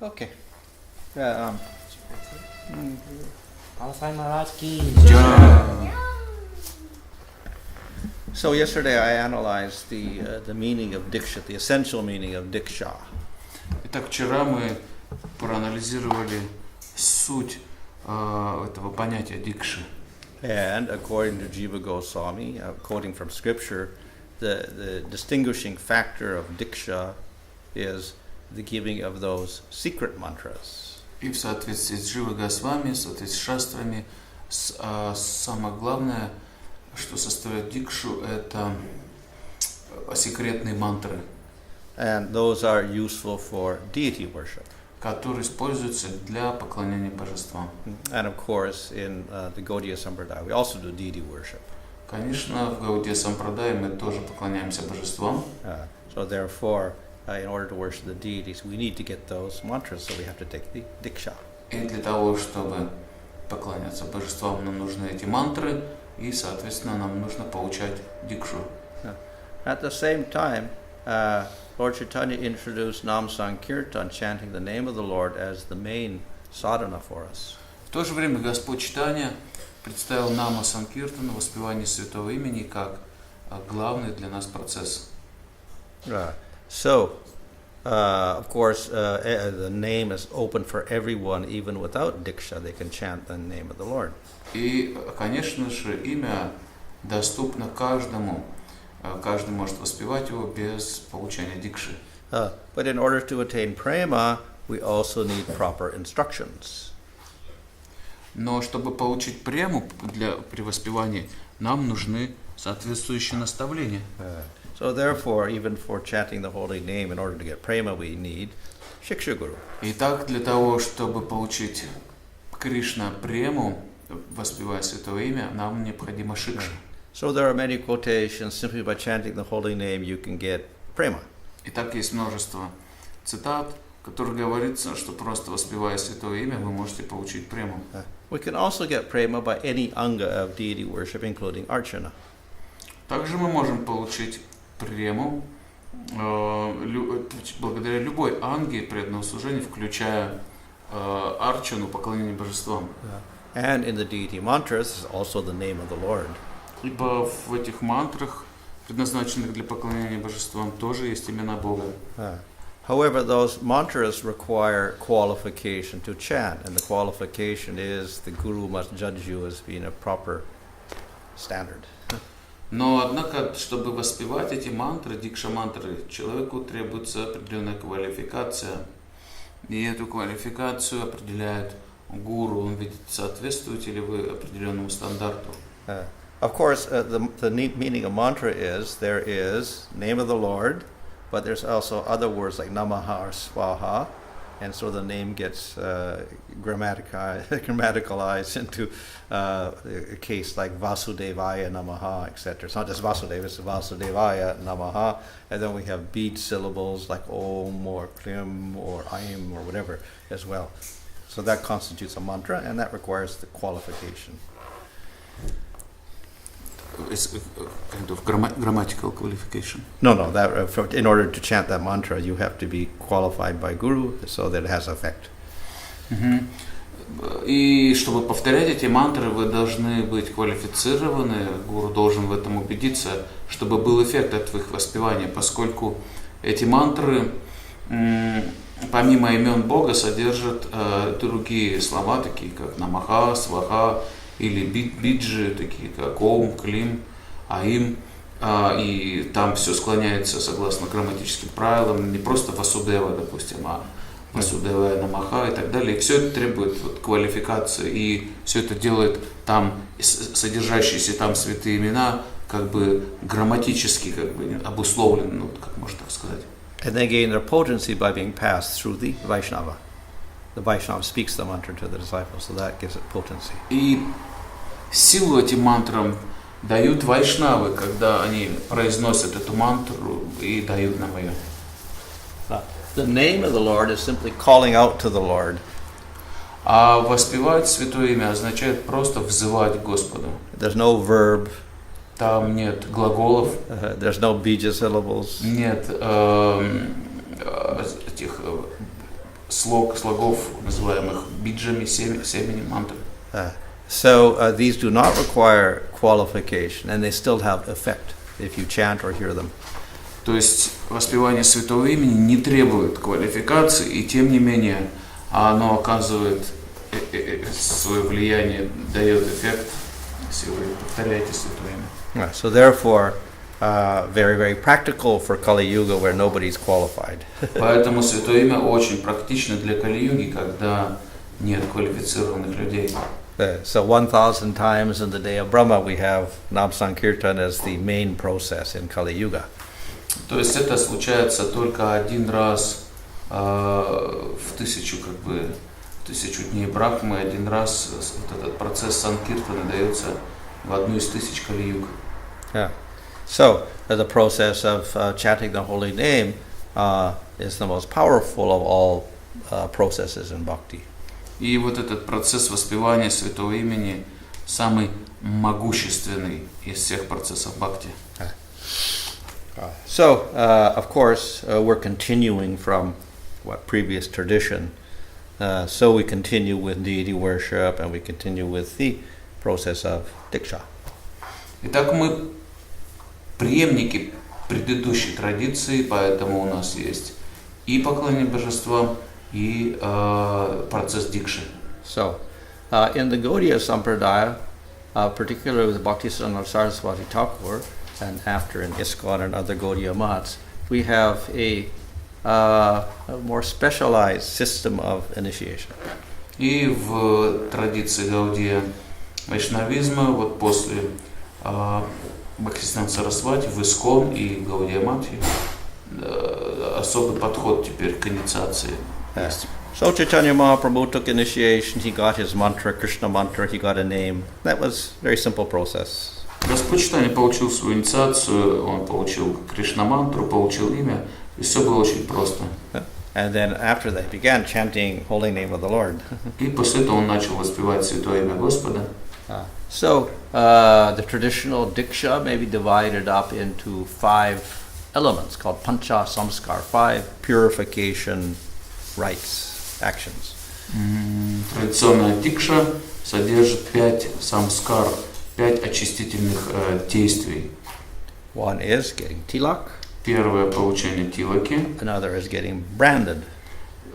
Okay. Maharaj ki Jai. So yesterday I analyzed the meaning of Diksha, the essential meaning of Diksha. Итак, вчера мы проанализировали суть этого понятия дикши. And according to Jiva Goswami, quoting from scripture, the distinguishing factor of Diksha is the giving of those secret mantras. И в соответствии с Джива Госвами, в соответствии с шастрами, самое главное, что составляет дикшу, это секретные мантры, And those are useful for deity worship. которые используются для поклонения божествам. And of course, in the Gaudiya Sampradaya, we also do deity worship. Конечно, в Гаудия Сампрадае мы тоже поклоняемся божествам. So therefore, in order to worship the deities, we need to get those mantras, so we have to take the Diksha. И для того, чтобы поклоняться божествам, нам нужны эти мантры, и, соответственно, нам нужно получать дикшу. At the same time, Lord Chaitanya introduced Nam Sankirtan, chanting the name of the Lord, as the main sadhana for us. В то же время Господь Чайтанья представил Нама Санкиртана, воспевание святого имени, как главный для нас процесс. So, of course, the name is open for everyone, even without Diksha, they can chant the name of the Lord. И, конечно же, имя доступно каждому. Каждый может воспевать его без получения дикши. But in order to attain prema, we also need proper instructions. Но чтобы получить прему при воспевании, нам нужны соответствующие наставления. So therefore, even for chanting the holy name, in order to get prema, we need Shiksha Guru. Итак, для того, чтобы получить Кришна прему, воспевая святое имя, нам необходимо шикша. So there are many quotations, simply by chanting the holy name, you can get prema. Итак, есть множество цитат, в которых говорится, что просто воспевая святое имя, вы можете получить прему. We can also get prema by any anga of deity worship, including archana. Также мы можем получить прему благодаря любой анге преданного служения, включая арчану, поклонение божествам. And in the deity mantras is also the name of the Lord. Ибо в этих мантрах, предназначенных для поклонения божествам, тоже есть имена Бога. However, those mantras require qualification to chant, and the qualification is the Guru must judge you as being a proper standard. Но, однако, чтобы воспевать эти мантры, дикша-мантры, человеку требуется определенная квалификация. И эту квалификацию определяет гуру, он видит, соответствуете ли вы определенному стандарту. Of course, the meaning of mantra is there is name of the Lord, but there's also other words like namaha or swaha, and so the name gets grammaticalized into a case like Vasudevaya namaha, etc. It's not just Vasudeva, it's Vasudevaya namaha, and then we have bead syllables like om or klim or aim or whatever as well. So that constitutes a mantra, and that requires the qualification. It's a kind of grammatical qualification. No, that in order to chant that mantra, you have to be qualified by Guru so that it has effect. И чтобы повторять эти мантры, вы должны быть квалифицированы, гуру должен в этом убедиться, чтобы был эффект от их воспевания, поскольку эти мантры, помимо имен Бога, содержат другие слова, такие как намаха, сваха, или биджи, такие как ом, клим, аим, и там все склоняется согласно грамматическим правилам, не просто васудева, допустим, а васудева, намаха и так далее. И все это требует квалификации, и все это делает там содержащиеся там святые имена как бы грамматически как бы обусловлены, ну, как можно так сказать. And they gain their potency by being passed through the Vaishnava. The Vaishnava speaks the mantra to the disciples, so that gives it potency. И силу этим мантрам дают вайшнавы, когда они произносят эту мантру и дают нам ее. The name of the Lord is simply calling out to the Lord. А воспевать святое имя означает просто взывать к Господу. There's no verb. Там нет глаголов. There's no bija syllables. Нет этих слогов, называемых биджами, семени мантры. So these do not require qualification, and they still have effect if you chant or hear them. То есть воспевание святого имени не требует квалификации, и тем не менее оно оказывает свое влияние, дает эффект, если вы повторяете святое имя. So therefore, very, very practical for Kali Yuga where nobody's qualified. Поэтому святое имя очень практично для Кали-юги, когда нет квалифицированных людей. So 1,000 times in the day of Brahma we have Nam Sankirtan as the main process in Kali Yuga. То есть это случается только один раз в тысячу дней Брахмы, один раз вот этот процесс Санкиртана дается в одну из тысяч Кали-юг. Yeah. So the process of chanting the holy name is the most powerful of all processes in bhakti. И вот этот процесс воспевания святого имени самый могущественный из всех процессов бхакти. So, of course, we're continuing from what previous tradition. So we continue with deity worship, and we continue with the process of DIKSA. Итак, мы преемники предыдущей традиции, поэтому у нас есть и поклонение божествам, и процесс дикши. So, in the Gaudiya Sampradaya, particularly with Bhaktisiddhanta Saraswati Thakur, and after in ISKCON and other Gaudiya Mats, we have a more specialized system of initiation. И в традиции Гаудия вайшнавизма, вот после Бхактисиддханта Сарасвати, в ИСККОН и Гаудия Матхи, особый подход теперь к инициации. So Chaitanya Mahaprabhu took initiation, he got his mantra, Krishna mantra, he got a name. That was a very simple process. Господь Чайтанья получил свою инициацию, он получил Кришна-мантру, получил имя, и все было очень просто. And then after that, he began chanting holy name of the Lord. И после этого он начал воспевать святое имя Господа. So the traditional diksha may be divided up into 5 elements called pancha samskar, 5 purification rites, actions. Традиционная дикша содержит 5 самскар, 5 очистительных действий. One is getting tilak. Первое — получение тилаки. Another is getting branded.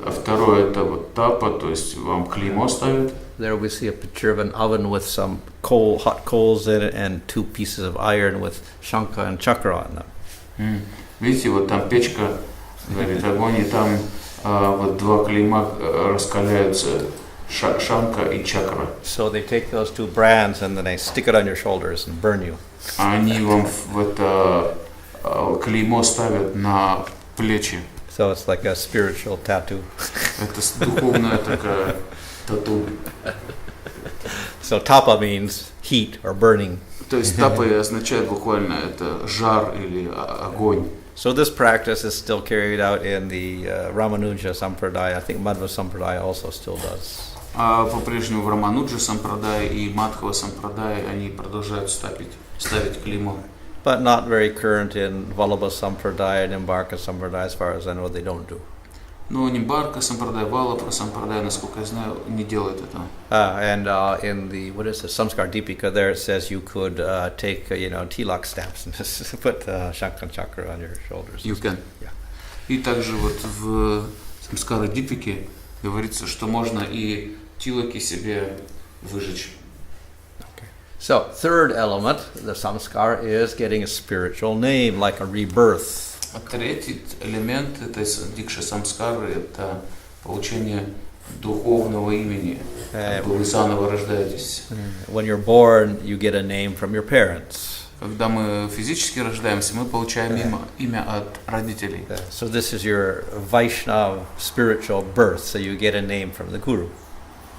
А второе — это вот тапа, то есть вам клеймо ставят. There we see a picture of an oven with some hot coals in it and 2 pieces of iron with shankha and chakra on them. Видите, вот там печка, горит огонь, и там вот 2 клейма раскаляются, шанка и чакра. So they take those 2 brands and then they stick it on your shoulders and burn you. Они вам в это клеймо ставят на плечи. So it's like a spiritual tattoo. Это духовная такая тату. So tapa means heat or burning. То есть тапа означает буквально это жар или огонь. So this practice is still carried out in the Ramanuja Sampradaya. I think Madhva Sampradaya also still does. А по-прежнему в Рамануджа Сампрадае и Мадхава Сампрадае они продолжают ставить клеймо. But not very current in Vallabha Sampradaya and Nimbarka Sampradaya, as far as I know, they don't do. Но Нимбарка Сампрадая, Валабха Сампрадая, насколько я знаю, не делают этого. And in the, what is it, Samskar Deepika, there it says you could take, tilak stamps and just put Shankar and Chakra on your shoulders. You can. Yeah. И также вот в Самскара Дипике говорится, что можно и тилаки себе выжечь. So, third element, the samskar, is getting a spiritual name, like a rebirth. А третий элемент этой дикши самскары — это получение духовного имени. Вы заново рождаетесь. When you're born, you get a name from your parents. Когда мы физически рождаемся, мы получаем имя от родителей. So this is your Vaishnava spiritual birth, so you get a name from the guru.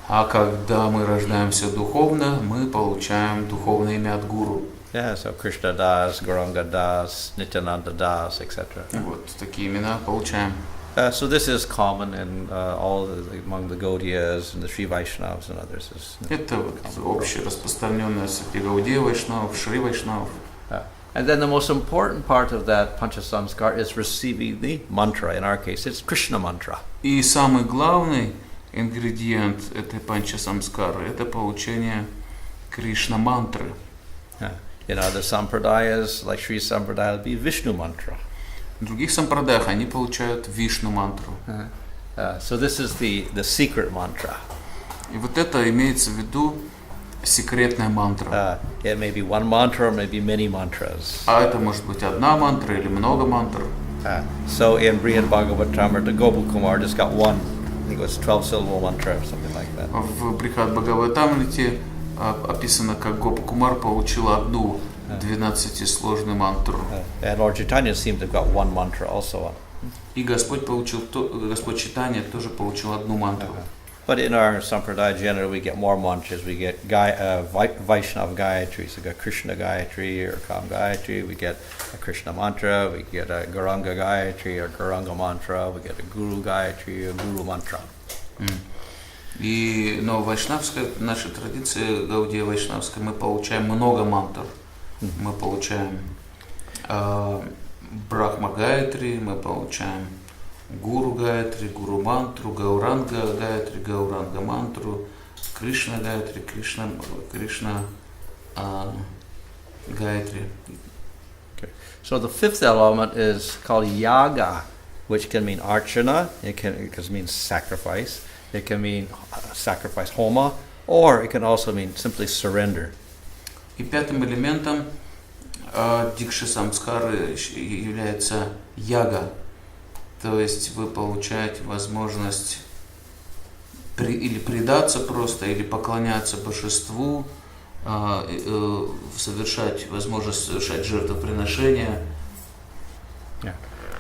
А когда мы рождаемся духовно, мы получаем духовное имя от гуру. Yeah, so Krishna Das, Gauranga Das, Nityananda Das, etc. Вот такие имена получаем. So this is common in among the Gaudiyas and the Sri Vaishnavas and others. Это вот общее распространенное среди Гаудия Вайшнавов, Шри Вайшнавов. And then the most important part of that panchasamskar is receiving the mantra. In our case, it's Krishna mantra. И самый главный ингредиент этой панча-самскары – это получение Кришна-мантры. In other sampradayas, like Sri Sampradaya, it'll be Vishnu mantra. В других сампрадаях они получают Вишну-мантру. So this is the secret mantra. И вот это имеется в виду секретная мантра. It may be one mantra or maybe many mantras. А это может быть одна мантра или много мантр. So in Brihad Bhagavatam, the Gopal Kumar just got one. I think it was 12-syllable mantra or something like that. В Брихад Бхагаватамрите описано, как Гопа Кумар получил одну 12-сложную мантру. And Lord Chaitanya seemed to have got one mantra also. И Господь Чайтанья тоже получил одну мантру. But in our sampradaya, generally we get more mantras. We get Vaishnava Gayatri, so we got Krishna Gayatri or Kam Gayatri. We get a Krishna mantra. We get a Gauranga Gayatri or Gauranga mantra. We get a Guru Gayatri or Guru mantra. Но в вайшнавской нашей традиции, Гаудия Вайшнавской, мы получаем много мантр. Мы получаем Брахма Гayatri, мы получаем Гуру Гayatri, Гуру мантру, Гауранга Гayatri, Гауранга мантру, Кришна Гayatri, Кришна Гayatri. Okay. So the fifth element is called yaga, which can mean archana, it can mean sacrifice, it can mean sacrifice homa, or it can also mean simply surrender. И пятым элементом дикши самскары является яга. То есть вы получаете возможность или предаться просто, или поклоняться божеству, возможность совершать жертвоприношения. Yeah.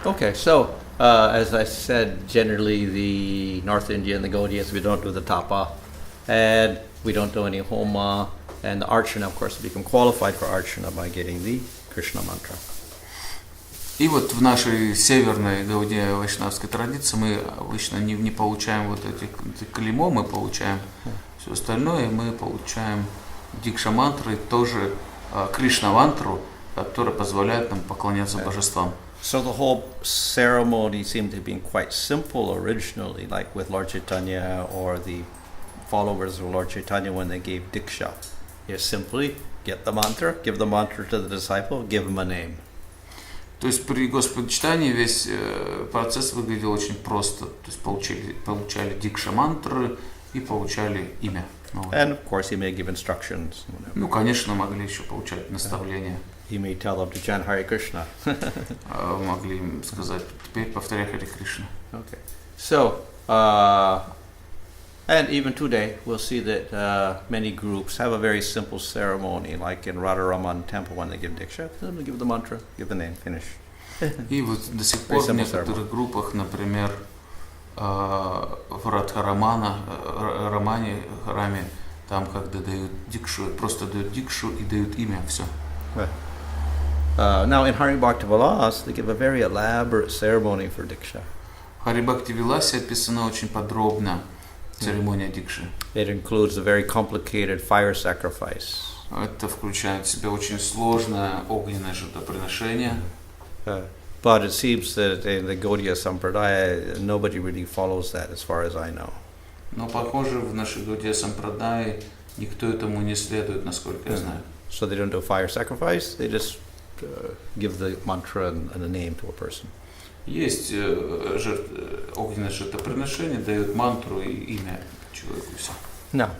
Okay, so as I said, generally the North India and the Gaudiyas, we don't do the tapa, and we don't do any homa, and the archana, of course, become qualified for archana by getting the Krishna mantra. И вот в нашей северной гаудия вайшнавской традиции мы обычно не получаем вот эти клеймо, мы получаем все остальное, мы получаем дикша-мантры, тоже Кришна-мантру, которая позволяет нам поклоняться божествам. So the whole ceremony seemed to have been quite simple originally, like with Lord Chaitanya or the followers of Lord Chaitanya when they gave DIKSA. You simply get the mantra, give the mantra to the disciple, give him a name. То есть при Господичтании весь процесс выглядел очень просто. То есть получали дикша-мантры и получали имя. And of course he may give instructions. Ну, конечно, могли еще получать наставления. He may tell them to chant Hare Krishna. Могли им сказать, теперь повторяй Харе Кришна. Okay. So, and even today, we'll see that many groups have a very simple ceremony, like in Radharaman temple when they give Diksha. They give the mantra, give the name, finish. И вот до сих пор в некоторых группах, например, в Радхарамане, храме, там, когда дают дикшу, просто дают дикшу и дают имя, все. Now in Hari Bhakti Vilas, they give a very elaborate ceremony for Diksha. В Хари Бхакти Виласе описана очень подробно церемония дикши. It includes a very complicated fire sacrifice. Это включает в себя очень сложное огненное жертвоприношение. But it seems that in the Gaudiya Sampradaya, nobody really follows that as far as I know. Но, похоже, в нашей Гаудия Сампрадае никто этому не следует, насколько я знаю. So they don't do fire sacrifice, they just give the mantra and a name to a person. Есть огненное жертвоприношение, дают мантру и имя человеку, и все. Now,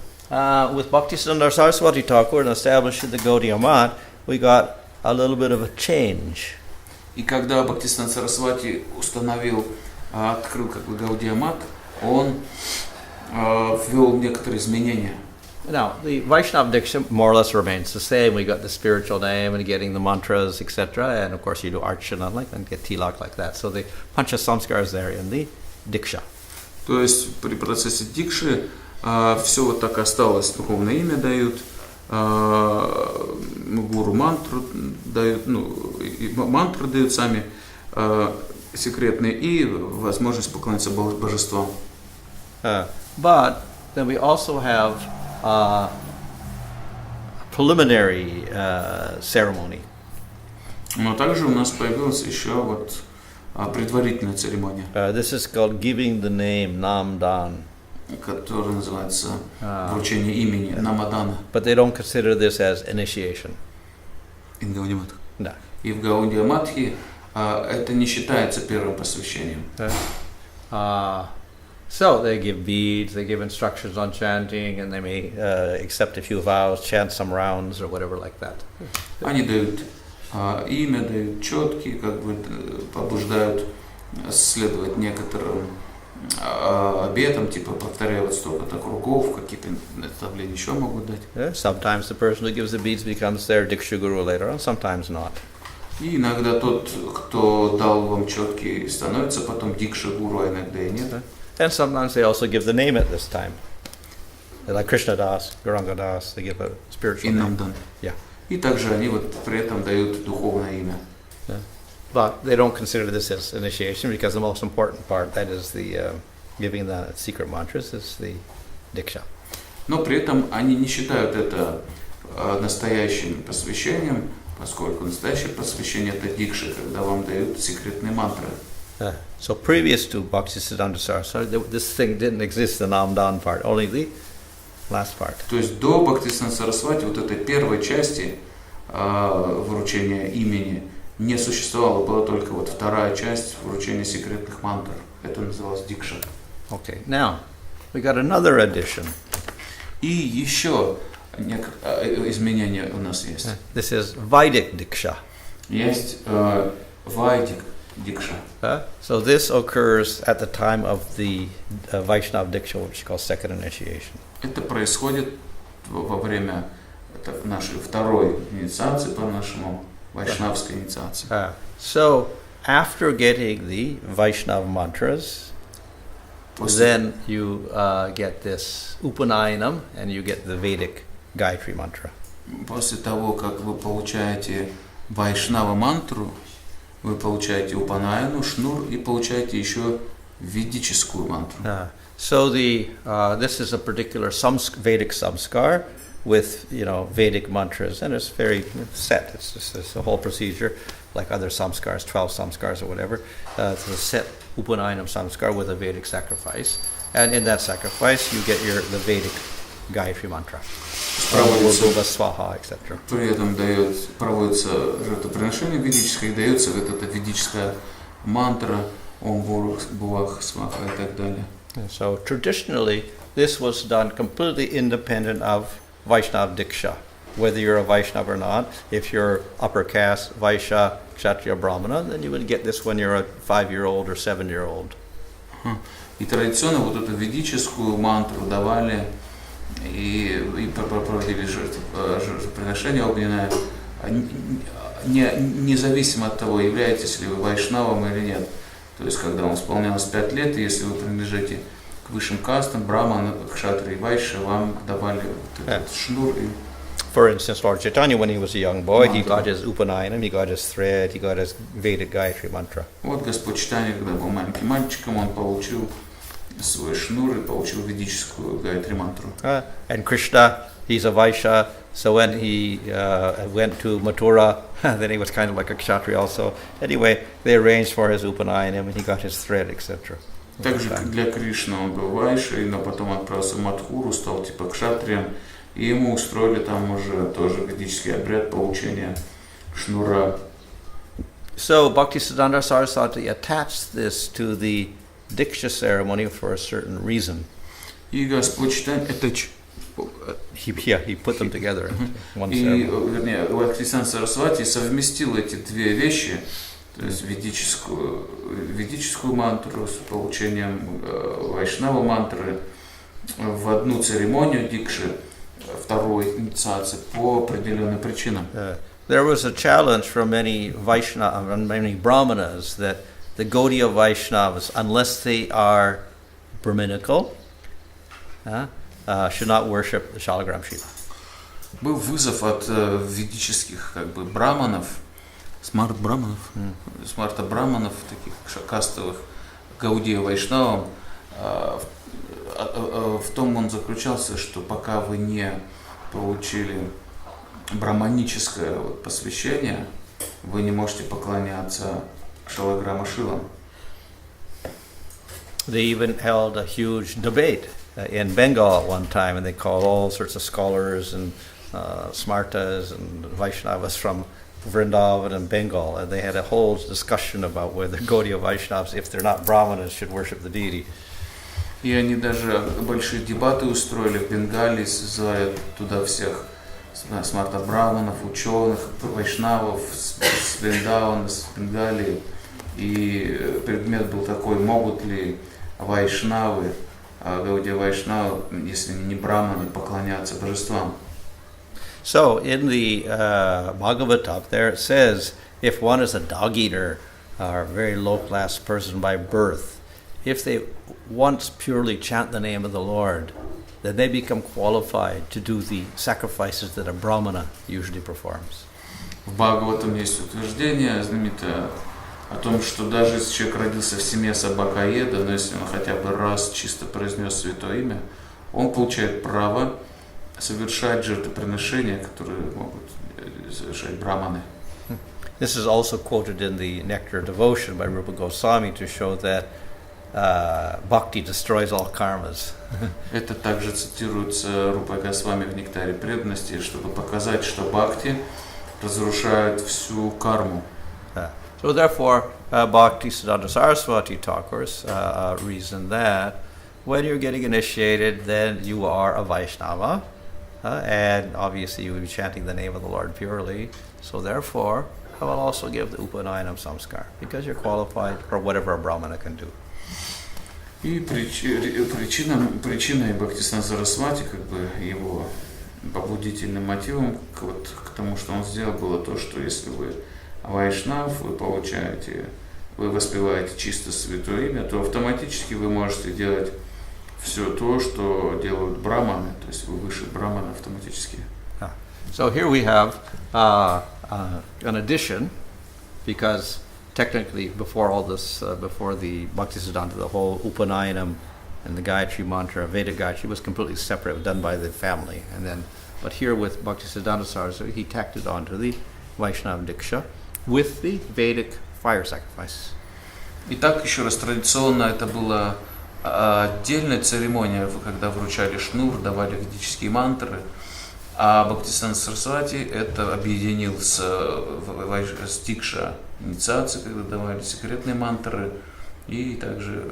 with Bhaktisiddhanta Saraswati Thakur and establishing the Gaudiya Math, we got a little bit of a change. И когда Бхактисиддханта Сарасвати открыл как бы Гаудия Мат, он ввел некоторые изменения. Now, the Vaishnava Diksha more or less remains the same. We got the spiritual name and getting the mantras, etc. And of course, you do archana like and get tilak like that. So the pancha samskar is there in the Diksha. То есть при процессе дикши все вот так осталось. Духовное имя дают, гуру мантру дают, мантры дают сами секретные и возможность поклониться божествам. But then we also have a preliminary ceremony. Но также у нас появилась еще вот предварительная церемония, This is called giving the name, Nam Dan. которая называется вручение имени, намадана. But they don't consider this as initiation. No. И в Гаудия Матхи это не считается первым посвящением. So they give beads, they give instructions on chanting, and they may accept a few vows, chant some rounds or whatever like that. Они дают имя, дают четки, как бы побуждают следовать некоторым обетам, типа повторяют столько-то кругов, какие-то наставления еще могут дать. Sometimes the person who gives the beads becomes their Diksha guru later on, sometimes not. И иногда тот, кто дал вам четки, становится потом дикша гуру, а иногда и нет. And sometimes they also give the name at this time. Like Krishna Das, Gauranga Das, they give a spiritual name. Yeah. И также они вот при этом дают духовное имя. But they don't consider this as initiation because the most important part, that is the giving the secret mantras, is the Diksha. Но при этом они не считают это настоящим посвящением, поскольку настоящее посвящение это дикши, когда вам дают секретные мантры. So previous to Bhaktisiddhanta Saraswati, this thing didn't exist, the Namdan part, only the last part. То есть до Бхактисиддханта Сарасвати вот этой первой части вручения имени не существовало, была только вот вторая часть вручения секретных мантр. Это называлось дикша. Okay, now we got another addition. И еще изменения у нас есть. This is Vedic Diksha. Есть Vedic Diksha. So this occurs at the time of the Vaishnava Diksha, which is called second initiation. Это происходит во время нашей второй инициации, по-нашему, вайшнавской инициации. So after getting the Vaishnava mantras, then you get this Upanayanam and you get the Vedic Gayatri mantra. После того, как вы получаете Вайшнава мантру, вы получаете Упанаяну, Шнур и получаете еще ведическую мантру. So this is a particular Vedic samskar with Vedic mantras, and it's very set. It's a whole procedure like other samskars, 12 samskars or whatever. It's a set Upanayanam samskar with a Vedic sacrifice, and in that sacrifice you get the Vedic Gayatri mantra. Swaha, etc. При этом проводится жертвоприношение ведическое, и дается вот эта ведическая мантра Ом Бувах Сваха и так далее. So traditionally, this was done completely independent of Vaishnava Diksha. Whether you're a Vaishnava or not, if you're upper caste, Vaishya, Kshatriya, Brahmana, then you would get this when you're a 5-year-old or 7-year-old. И традиционно вот эту ведическую мантру давали и проводили жертвоприношение огненное, независимо от того, являетесь ли вы вайшнавом или нет. То есть, когда вам исполнялось 5 лет, и если вы принадлежите к высшим кастам, браман, кшатри и вайшя, вам давали вот этот шнур. For instance, Lord Chaitanya, when he was a young boy, he got his Upanayanam, he got his thread, he got his Vedic Gayatri mantra. Вот Господь Чайтанья, когда был маленьким мальчиком, он получил свой шнур и получил ведическую Гайатри мантру. And Krishna, he's a Vaishya, so when he went to Mathura, then he was kind of like a Kshatriya also. Anyway, they arranged for his Upanayanam and he got his thread, etc. Также для Кришны он был Вайшей, но потом отправился в Мадхуру, стал типа Кшатрием, и ему устроили там уже тоже ведический обряд получения шнура. So Bhaktisiddhanta Saraswati attached this to the Diksha ceremony for a certain reason. И Господь Чайтанья, He put them together in one и, ceremony. вернее, Бхактисиддханта Сарасвати совместил эти две вещи, то есть ведическую мантру с получением вайшнава мантры в одну церемонию дикши, второй инициации по определенным причинам. There was a challenge from many Brahmanas that the Gaudiya Vaishnavas, unless they are Brahminical, should not worship the Shalagram Shiva. Был вызов от ведических браманов, смарта браманов, таких кастовых Гаудия Вайшнавам. В том он заключался, что пока вы не получили браманическое посвящение, вы не можете поклоняться шалограмма Шилам. They even held a huge debate in Bengal at one time, and they called all sorts of scholars and smartas and Vaishnavas from Vrindavan and Bengal, and they had a whole discussion about whether Gaudiya Vaishnavas, if they're not Brahmanas, should worship the deity. И они даже большие дебаты устроили в Бенгалии, созывая туда всех смарта браманов, ученых, вайшнавов с Вриндавана, с Бенгалии. И предмет был такой: могут ли вайшнавы, Гаудия Вайшнавы, если не браманы, поклоняться божествам. So in the Bhagavatam, there it says, if one is a dog eater or a very low class person by birth, if they once purely chant the name of the Lord, then they become qualified to do the sacrifices that a Brahmana usually performs. В Бхагаватам есть утверждение знаменитое о том, что даже если человек родился в семье собакоеда, но если он хотя бы раз чисто произнес святое имя, он получает право совершать жертвоприношения, которые могут совершать браманы. This is also quoted in the Nectar of Devotion by Rupa Goswami to show that bhakti destroys all karmas. Это также цитируется Рупой Госвами в Нектаре преданности, чтобы показать, что бхакти разрушает всю карму. So therefore, Bhakti Siddhanta Saraswati Thakur's reason that when you're getting initiated, then you are a Vaishnava, and obviously you will be chanting the name of the Lord purely. So therefore, I will also give the Upanayanam Samskar, because you're qualified for whatever a Brahmana can do. И причиной Бхактисиданта Сарасвати, как бы его побудительным мотивом к тому, что он сделал, было то, что если вы вайшнав, вы воспеваете чисто святое имя, то автоматически вы можете делать все то, что делают браманы, то есть вы выше брамана автоматически. So here we have an addition, because technically before all this, before the Bhaktisiddhanta, the whole Upanayanam and the Gayatri mantra, Vedic Gayatri, was completely separate, done by the family. But here with Bhaktisiddhanta Saraswati, he tacked it onto the Vaishnava Diksha with the Vedic fire sacrifice. Итак, еще раз, традиционно это была отдельная церемония, когда вручали шнур, давали ведические мантры, а Бхактисиданта Сарасвати это объединил с Дикша инициацией, когда давали секретные мантры, и также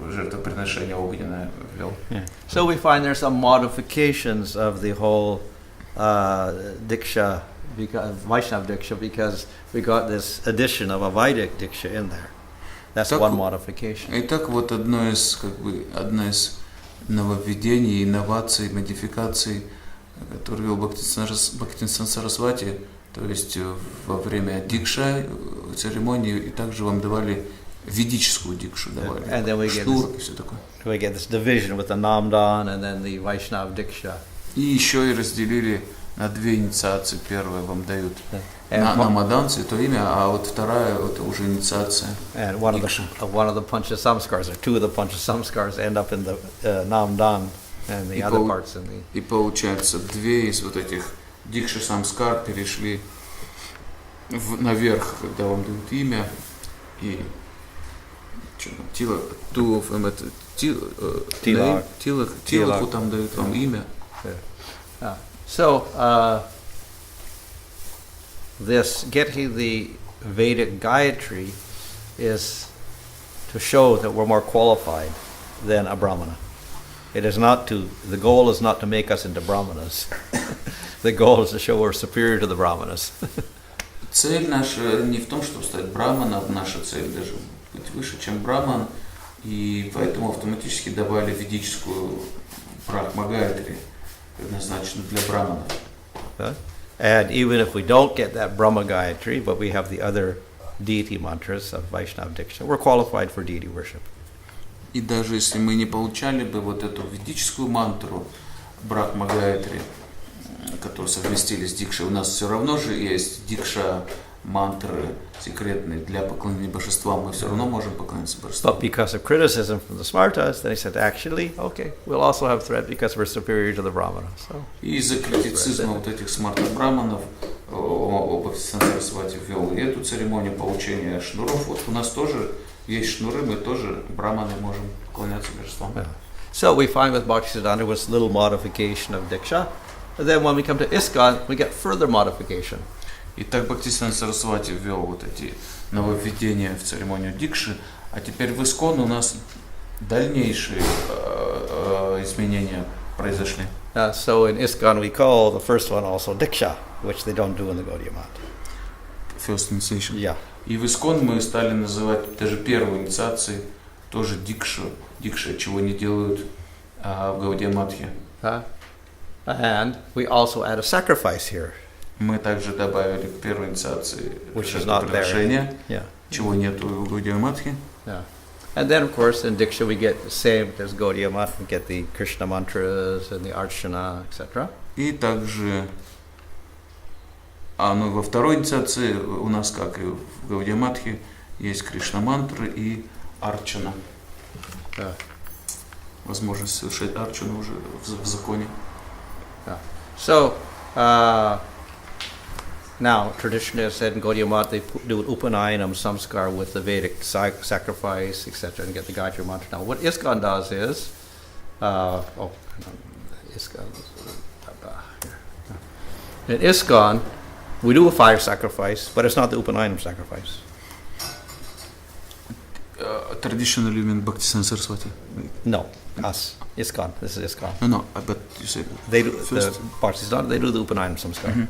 жертвоприношение огненное ввел. So we find there's some modifications of the whole Diksha, Vaishnava Diksha, because we got this addition of a Vedic Diksha in there. That's так, one modification. Итак, вот одна из нововведений, инноваций, модификаций, которые вел Бхактисиданта Сарасвати, то есть во время дикша церемонии, и также вам давали ведическую дикшу, давали шнур и все такое. We get this division with the Namdan and then the Vaishnava Diksha. И еще и разделили на две инициации. Первая вам дают Намадан, святое имя, а вот вторая это уже инициация. And one of the Pancha Samskars, or two of the Pancha Samskars, end up in the Namdan, and the other parts in the. И получается, две из вот этих дикша самскар перешли наверх, когда вам дают имя, и Тилаху там дают вам имя. So, this getting the Vedic Gayatri is to show that we're more qualified than a Brahmana. The goal is not to make us into Brahmanas. The goal is to show we're superior to the Brahmanas. Цель наша не в том, чтобы стать браманом, наша цель даже быть выше, чем браман, и поэтому автоматически добавили ведическую Брахма Гайатри, предназначенную для браманов. And even if we don't get that Brahma Gayatri, but we have the other deity mantras of Vaishnava Diksha, we're qualified for deity worship. И даже если мы не получали бы вот эту ведическую мантру Брахма Гайатри, которые совместили с дикшей, у нас все равно же есть дикша мантры секретные для поклонения божествам, мы все равно можем поклоняться божествам. But because of criticism from the Smartas, they said, actually, okay, we'll also have threat because we're superior to the Brahmana. So, и из-за критицизма вот этих смарта-браманов Бхактисиданта Сарасвати ввел и эту церемонию получения шнуров. Вот у нас тоже есть шнуры, мы тоже, браманы, можем поклоняться божествам. Yeah. So we find with Bhaktisiddhanta was a little modification of Diksha. And then when we come to ISKCON, we get further modification. И так Бхактисиданта Сарасвати ввел вот эти нововведения в церемонию Дикши, а теперь в ИСККОН у нас дальнейшие изменения произошли. So in ISKCON we call the first one also Diksha, which they don't do in the Gaudiya Math. First initiation. Yeah. И в ИСККОН мы стали называть даже первой инициацией тоже Дикшу, Дикша, чего не делают в Гаудия Матхе. And we also add a sacrifice here. Мы также добавили к первой инициации жертвоприношение, чего нету в Гаудия Матхе. Yeah. And then, of course, in Diksha we get the same as Gaudiya Math. We get the Krishna mantras and the Archana, etc. И также, во второй инициации у нас, как и в Гаудия Матхе, есть Кришна мантры и Арчана. Yeah. Возможность совершать Арчану уже в законе. Yeah. So, now, traditionally, as said in Gaudiya Math, they do an Upanayinam samskar with the Vedic sacrifice, etc., and get the Gayatri mantra. Now, what ISKCON does is, in ISKCON, we do a fire sacrifice, but it's not the Upanayinam sacrifice. Traditionally, you mean Bhaktisiddhanta Saraswati? No, us. ISKCON. This is ISKCON. No, but you said they do the Bhaktisiddhanta. They do the Upanayinam samskar. Mm-hmm.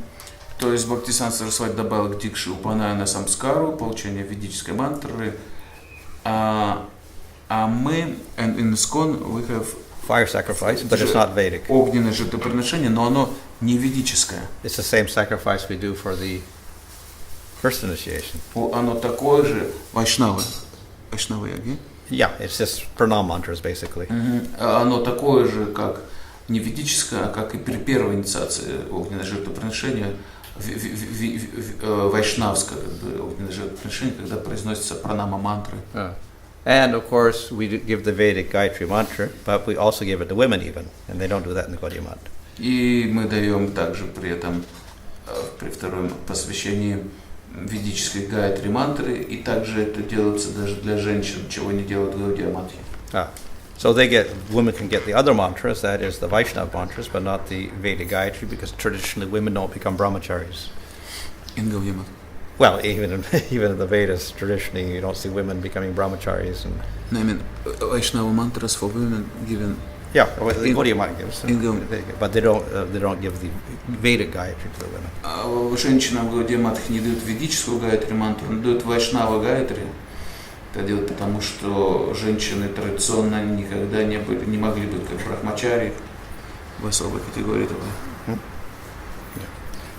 То есть Бхактисиданта Сарасвати добавил к Дикше Упанаяна Самскару, получение ведической мантры, а мы, and in ISKCON we have fire sacrifice, but it's not Vedic. Огненное жертвоприношение, но оно не ведическое. It's the same sacrifice we do for the first initiation. Оно такое же Вайшнава яги. Yeah, it's just pranam mantras basically. Оно такое же, как не ведическое, а как и при первой инициации огненное жертвоприношение, вайшнавское огненное жертвоприношение, когда произносятся пранама мантры. And of course, we give the Vedic Gayatri mantra, but we also give it to women even, and they don't do that in the Gaudiya Math. И мы даем также при этом, при втором посвящении ведической Гайатри мантры, и также это делается даже для женщин, чего не делают в Гаудия Матхе. So women can get the other mantras, that is the Vaishnava mantras, but not the Vedic Gayatri, because traditionally women don't become brahmacharis. In Gaudiya Math. Well, even in the Vedas, traditionally you don't see women becoming brahmacharis. And no, I mean, Vaishnava mantras for women given. Yeah, the Gaudiya Math gives, but they don't give the Vedic Gayatri to the women. Женщинам в Гаудия Матхе не дают ведическую Гайатри мантру, но дают Вайшнава Гайатри. Это делают потому, что женщины традиционно никогда не могли быть как брахмачари в особой категории такой.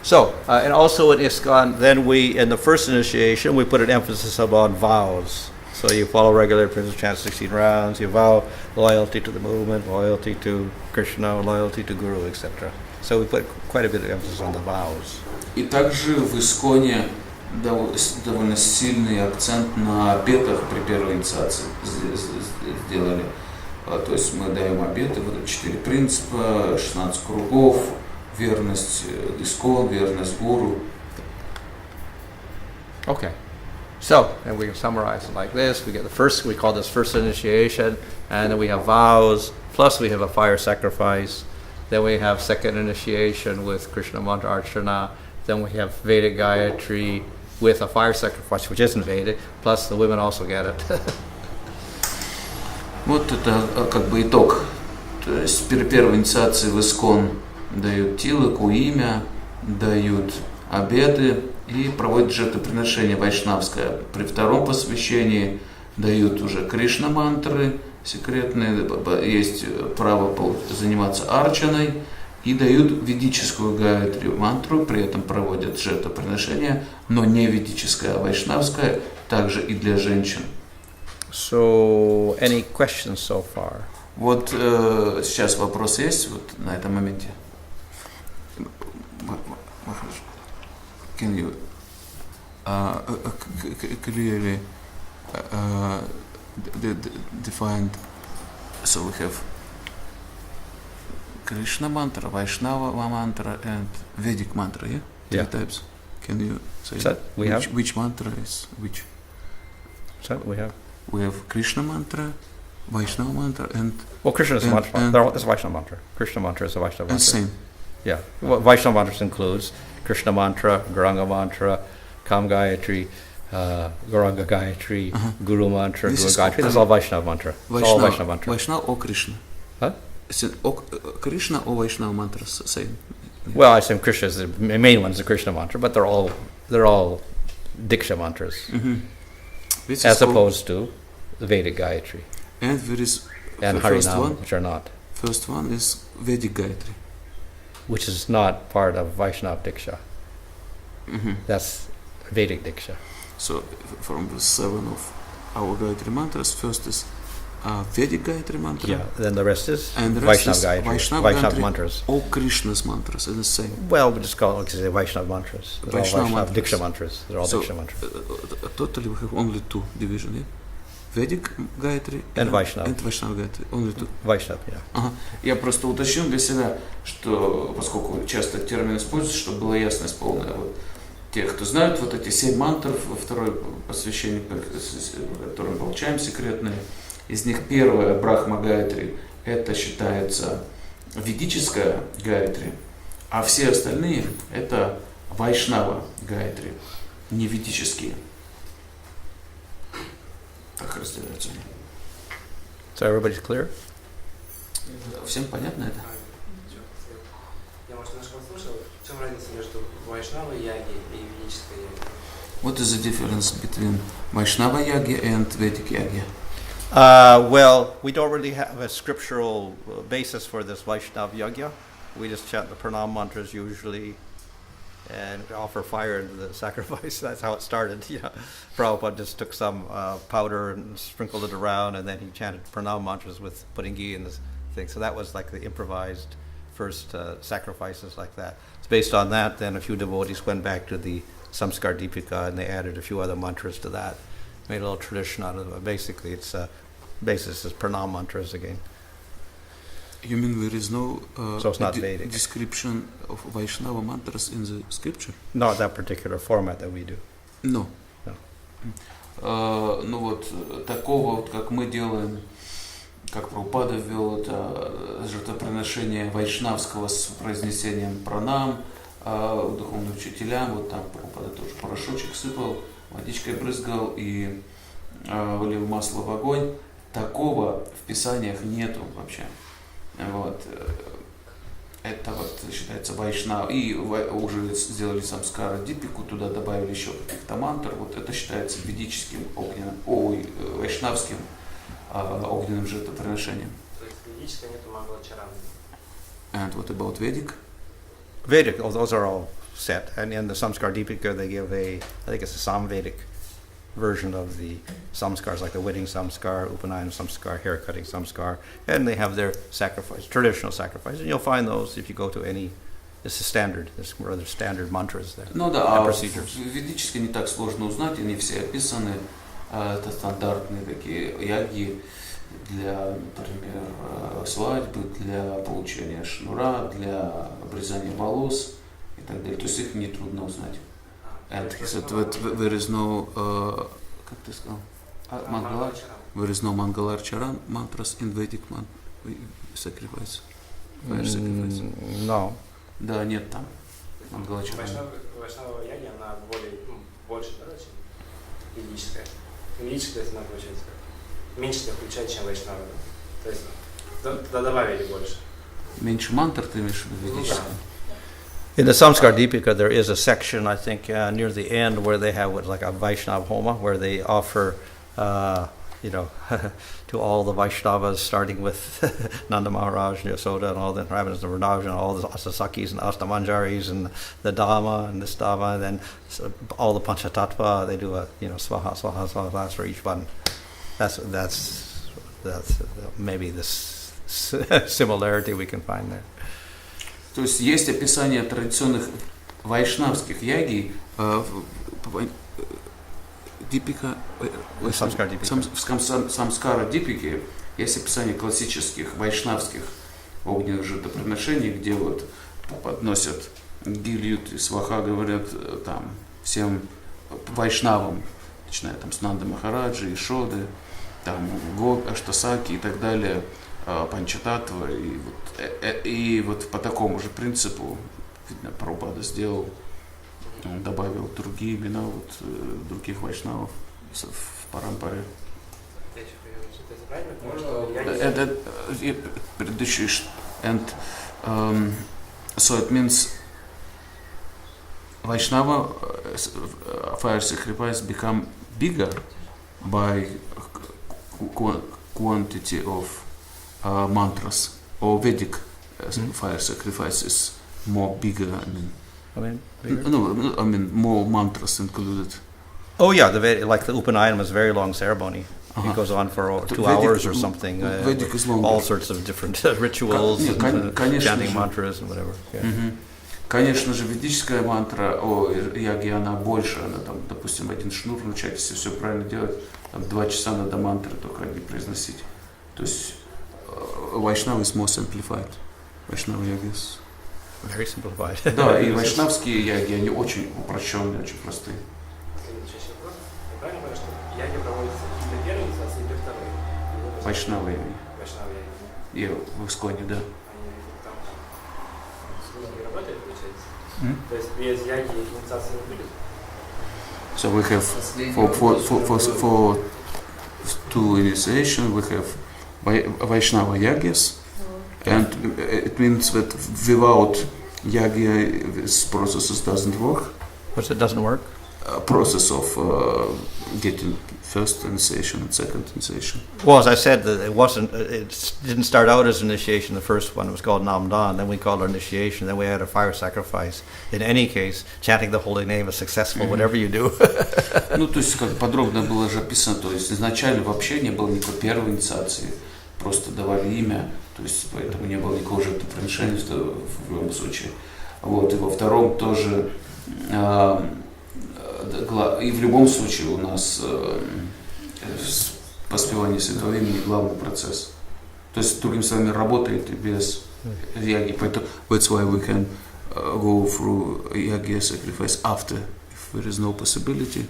So, and also in ISKCON, then in the first initiation, we put an emphasis upon vows. So you follow regular principles, chant 16 rounds, you vow loyalty to the movement, loyalty to Krishna, loyalty to Guru, etc. So we put quite a bit of emphasis on the vows. И также в ИСККОНе довольно сильный акцент на обетах при первой инициации сделали. То есть мы даем обеты, вот 4 принципа, 16 кругов, верность ИСККОН, верность Гуру. Okay. So, and we can summarize it like this. We call this first initiation, and then we have vows, plus we have a fire sacrifice. Then we have second initiation with Krishna mantra Archana. Then we have Vedic Gayatri with a fire sacrifice, which isn't Vedic, plus the women also get it. Вот это как бы итог. То есть при первой инициации в ИСККОН дают тилоку, имя, дают обеты и проводят жертвоприношение вайшнавское. При втором посвящении дают уже Кришна мантры секретные, есть право заниматься арчаной, и дают ведическую Гайатри мантру, при этом проводят жертвоприношение, но не ведическое, а вайшнавское, также и для женщин. So, any questions so far? Вот сейчас вопрос есть вот на этом моменте? Can you clearly define? So we have Krishna mantra, Vaishnava mantra, and Vedic mantra, yeah? Three Yeah. types. Can you say So we have. which mantra is which? So we have. We have Krishna mantra, Vaishnava mantra, and Well, Krishna is a And- mantra. and- They're all, it's a Vaishnava mantra. Krishna mantra is a Vaishnava mantra. same. Yeah. Well, Vaishnava mantras includes Krishna mantra, Gauranga mantra, Kam Gayatri, Gauranga Gayatri, Guru mantra, This Guru is Gayatri. This is all Vaishnava mantra. It's all Vaishnava mantra. Vaishnava or Krishna? Huh? Is it Krishna or Vaishnava mantras same? Well, I assume Krishna is the main one is the Krishna mantra, but they're all Diksha mantras, This as is called- opposed to the Vedic Gayatri And there is and the first Harinam, one. which are not, First one is Vedic Gayatri. which is not part of Vaishnava Diksha. That's Vedic Diksha. So from the 7 of our Gayatri mantras, first is Vedic Gayatri mantra. Yeah. Then the rest is And the rest Vaishnava is Gayatri, Vaishnava Vaishnava Gayatri. mantras. All Krishna's mantras are the same. Well, we just call it like, Vaishnava mantras. They're all Vaishnava Vaishnava mantras. Diksha mantras. They're all So, Diksha mantras. Totally we have only two divisions, yeah? Vedic Gayatri And Vaishnava. And Vaishnava Gayatri. Only two. Vaishnava, yeah. Ага. Я просто уточнил для себя, что поскольку часто термин используется, чтобы была ясность полная. Вот. Те, кто знают вот эти 7 мантр во второй посвящении, которые мы получаем секретные, из них первая Брахма Гayatri, это считается ведическая Гayatri, а все остальные это Вайшнава Гayatri, не ведические. Так разделяются. So everybody's clear? Всем понятно это? Я, может, немножко слушал. В чем разница между Вайшнавой яги и ведической яги? What is the difference between Vaishnava Yagya and Vedic Yagya? Well, we don't really have a scriptural basis for this Vaishnava Yagya. We just chant the pranam mantras usually and offer fire into the sacrifice. That's how it started. You know, Prabhupada just took some powder and sprinkled it around, and then he chanted pranam mantras with putting ghee in this thing. So that was like the improvised first sacrifices like that. It's based on that. Then a few devotees went back to the Samskar Deepika and they added a few other mantras to that. Made a little tradition out of it. Basically, its basis is pranam mantras again. You mean there is no So it's not Vedic. description of Vaishnava mantras in the scripture? Not that particular format that we do. No. No. Ну вот, такого, вот, как мы делаем, как Прабхупада ввел, это жертвоприношение вайшнавского с произнесением пранам духовным учителям. Вот там Прабхупада тоже порошочек сыпал, водичкой брызгал и вылил масло в огонь. Такого в писаниях нету вообще. Вот. Это вот считается вайшнав. И уже сделали самскара дипику, туда добавили еще каких-то мантр. Вот это считается ведическим огненным, вайшнавским огненным жертвоприношением. То есть ведической нету мангалачараны. And what about Vedic? Vedic, those are all set. And in the Samskar Deepika, they give I think it's a Samvedic version of the samskars, like the wedding samskar, Upanayana samskar, haircutting samskar, and they have their sacrifice, traditional sacrifice. And you'll find those if you go to any, it's a standard, there's rather standard mantras there. Ну да, and а procedures. ведически не так сложно узнать, они все описаны. Это стандартные такие яги для, например, свадьбы, для получения шнура, для обрезания волос и так далее. То есть их нетрудно узнать. And he said that there is no, как ты сказал? Мангалар? There is no Mangalar Charan mantras in Vedic sacrifice. Fire sacrifice. No. Да, нет там Мангалар Charan. Вайшнава яги, она больше, да, чем ведическая. Ведическая, то есть она получается меньше включает, чем Вайшнава. Да? То есть туда добавили больше. Меньше мантр ты имеешь в виду ведическая? In the Samskar Deepika, there is a section, I think, near the end where they have like a Vaishnava Homa, where they offer, to all the Vaishnavas, starting with Nanda Maharaj and Yasoda and all the Brahmanas and Vraj and all the Asasakis and Astamanjaris and the Dhamma and this Dhamma, and then all the Panchatattva, they do a, Swaha, Swaha, Swaha for each one. That's maybe this similarity we can find there. То есть есть описание традиционных вайшнавских яги Дипика, в Самскара Дипике есть описание классических вайшнавских огненных жертвоприношений, где вот подносят Гильют и Сваха говорят там всем вайшнавам, начиная там с Нанды Махараджи, Ишоды, там Аштасаки и так далее, Панчататва, и вот по такому же принципу, видно, Прабхупада сделал, он добавил другие имена вот, других вайшнавов в парампаре. And so it means Vaishnava fire sacrifice become bigger by quantity of mantras, or Vedic fire sacrifice is more bigger. I mean more mantras included. Oh yeah, like the Upanayana is a very long ceremony. It goes on for 2 hours or something. Vedic is longer. All sorts of different rituals, and chanting mantras and whatever. Yeah. Конечно же, ведическая мантра о яге, она больше, она там, допустим, один шнур научать, если все правильно делать, там 2 часа надо мантры только одни произносить. То есть Vaishnava is more simplified. Vaishnava yagis. Very simplified. Да, и вайшнавские яги, они очень упрощенные, очень простые. Правильно понимаю, что яги проводятся для первой инициации и для второй? Вайшнава яги. Вайшнава яги. И в ИСККОНе, да. Они там не работают, получается? То есть без яги инициации не будет? So we have for 2 initiation we have Vaishnava yagis, and it means that without yagi this process doesn't work. What's it doesn't work? Process of getting first initiation and second initiation. Well, as I said, it didn't start out as initiation. The first one was called Namdan, then we called it initiation, then we had a fire sacrifice. In any case, chanting the holy name is successful, whatever you do. Ну, то есть, как подробно было же описано, то есть изначально вообще не было никакой первой инициации, просто давали имя, то есть поэтому не было никакого жертвоприношения в любом случае. Вот, и во втором тоже и в любом случае у нас воспевание святого имени главный процесс. То есть, другими словами, работает без яги. Поэтому that's why we can go through yagi sacrifice after, if there is no possibility.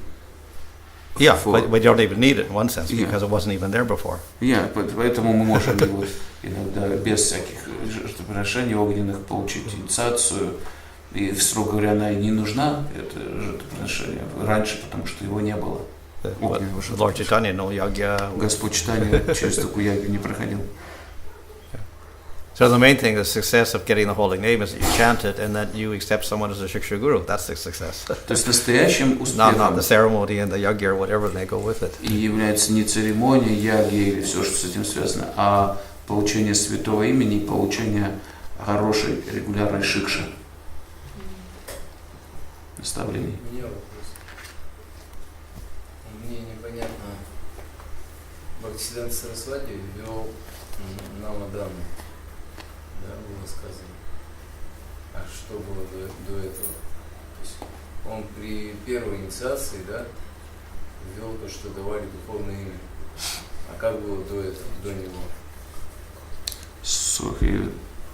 Yeah, but we don't even need it in one sense, because it wasn't even there before. Yeah, поэтому мы можем вот иногда без всяких жертвоприношений огненных получить инициацию. И, строго говоря, она и не нужна, это жертвоприношение, раньше, потому что его не было. Lord Chaitanya, no yagya. Господь Чайтанья через такую ягью не проходил. So the main thing, the success of getting the holy name is that you chant it and that you accept someone as a Shiksha Guru. That's the success. То есть настоящим успехом not the ceremony and the yagya or whatever they go with it. И является не церемония, яги или все, что с этим связано, а получение святого имени и получение хорошей регулярной шикши. Наставлений. У меня вопрос. Мне непонятно. Бхактисиданта Сарасвати ввел Намадану. Да, было сказано. А что было до этого? То есть он при первой инициации, да, ввел то, что давали духовное имя. А как было до этого, до него? So he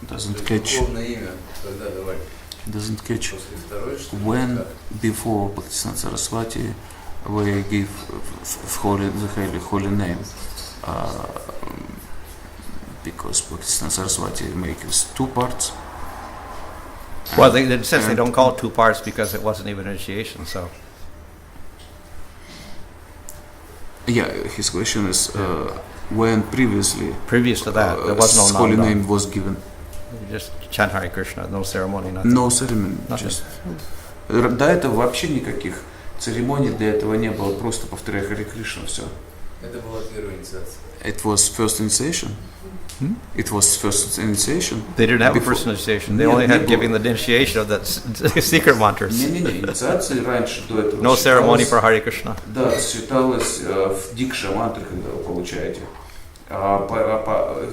doesn't catch. Духовное имя когда давали? Doesn't catch После второй, что ли? when before Bhaktisiddhanta Saraswati we give the holy name, because Bhaktisiddhanta Saraswati makes 2 parts. Well, in a sense, they don't call it 2 parts because it wasn't even initiation. So Yeah, his question is when previous to that, there was no holy Namdam. name was given. You just chant Hare Krishna, no ceremony, nothing. No ceremony, Nothing. just. До этого вообще никаких церемоний, до этого не было, просто повторяя Харе Кришна, все. Это была первая инициация. It was first initiation. It was first initiation. They didn't have Before. a first initiation. They Нет, only не had было. giving the initiation of the secret mantras. Не-не-не, инициации раньше, до этого. No ceremony считалось- for Hare Krishna. Да, считалось в дикша мантры, когда вы получаете.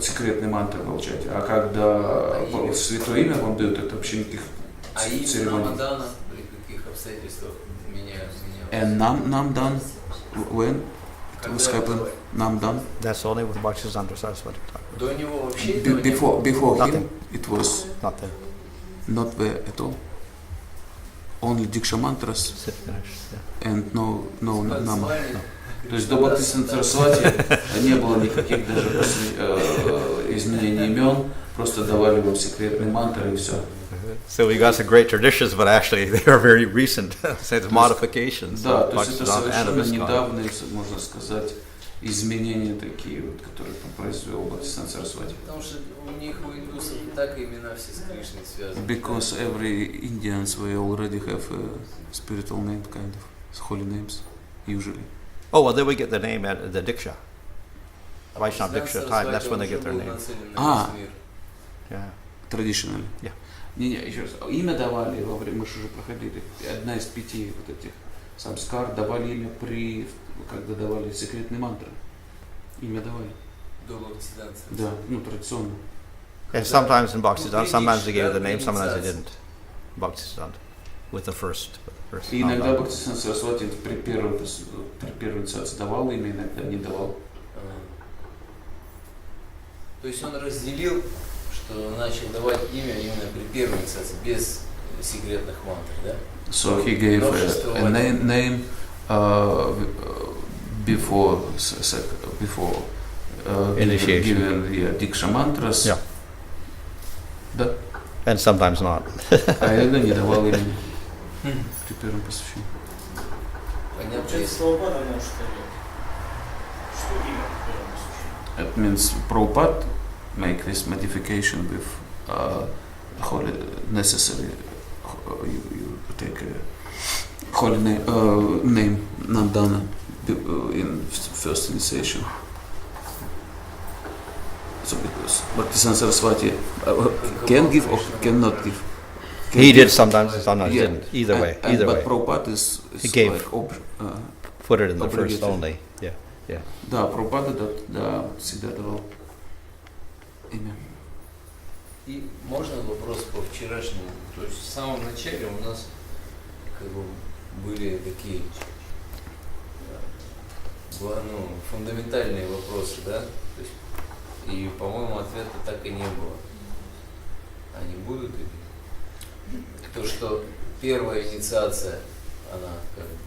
Секретный мантры получаете. А когда святое имя вам дают, это вообще никаких А имя церемоний. Намадана при каких обстоятельствах менялось? And нам дан, when it was happened, нам дан. That's only with Bhaktisiddhanta Saraswati. До него вообще этого не было? Before him, Nothing. it was Not there. not there at all. only Diksha mantras Yeah. and no nama. То есть до Бхактисиданта Сарасвати не было никаких даже изменений имен, просто давали вам секретные мантры и все. So we got some great traditions, but actually they are very recent modifications. Да, of то есть это Bhaktisiddhanta and of совершенно ISKCON. недавние, можно сказать, изменения такие, вот, которые там произвел Бхактисиданта Сарасвати. Потому что у них, у индусов, так имена все с Кришной связаны. Because every Indians we already have a spiritual name, kind of holy names, usually. Oh, well, then we get the name at the Diksha. Vaishnava Diksha time, that's when they get their name. Yeah. Traditionally. Yeah. Не, еще раз. Имя давали во время, мы же уже проходили. Одна из 5 вот этих самскар давали имя когда давали секретные мантры. Имя давали. До Бхактисиданта. Да, ну традиционно. And sometimes in Bhaktisiddhanta, sometimes they gave the name, sometimes they didn't. Bhaktisiddhanta, with the first. И иногда Бхактисиданта Сарасвати при первой инициации давал имя, иногда не давал. То есть он разделил, что начал давать имя именно при первой инициации, без секретных мантр, да? So he gave a name before giving Diksha mantras. Yeah. Да. And sometimes not. А иногда не давал имени при первом посвящении. Понятно, Получается, Прабхупада может что имя при первом посвящении? It means Prabhupada make this modification with holy necessary. You take a holy name Nandana in first initiation. So because Bhaktisiddhanta Saraswati can give or cannot give. He did sometimes, sometimes Yeah. didn't. Either way, either but way. Prabhupada is He gave. like Put it in the first obligatory. only. Yeah, yeah. Да, Прабхупада да, всегда давал имя. И можно вопрос по вчерашнему? То есть в самом начале у нас как бы были такие фундаментальные вопросы, да? То есть, и, по-моему, ответа так и не было. Они будут или? То, что первая инициация, она как бы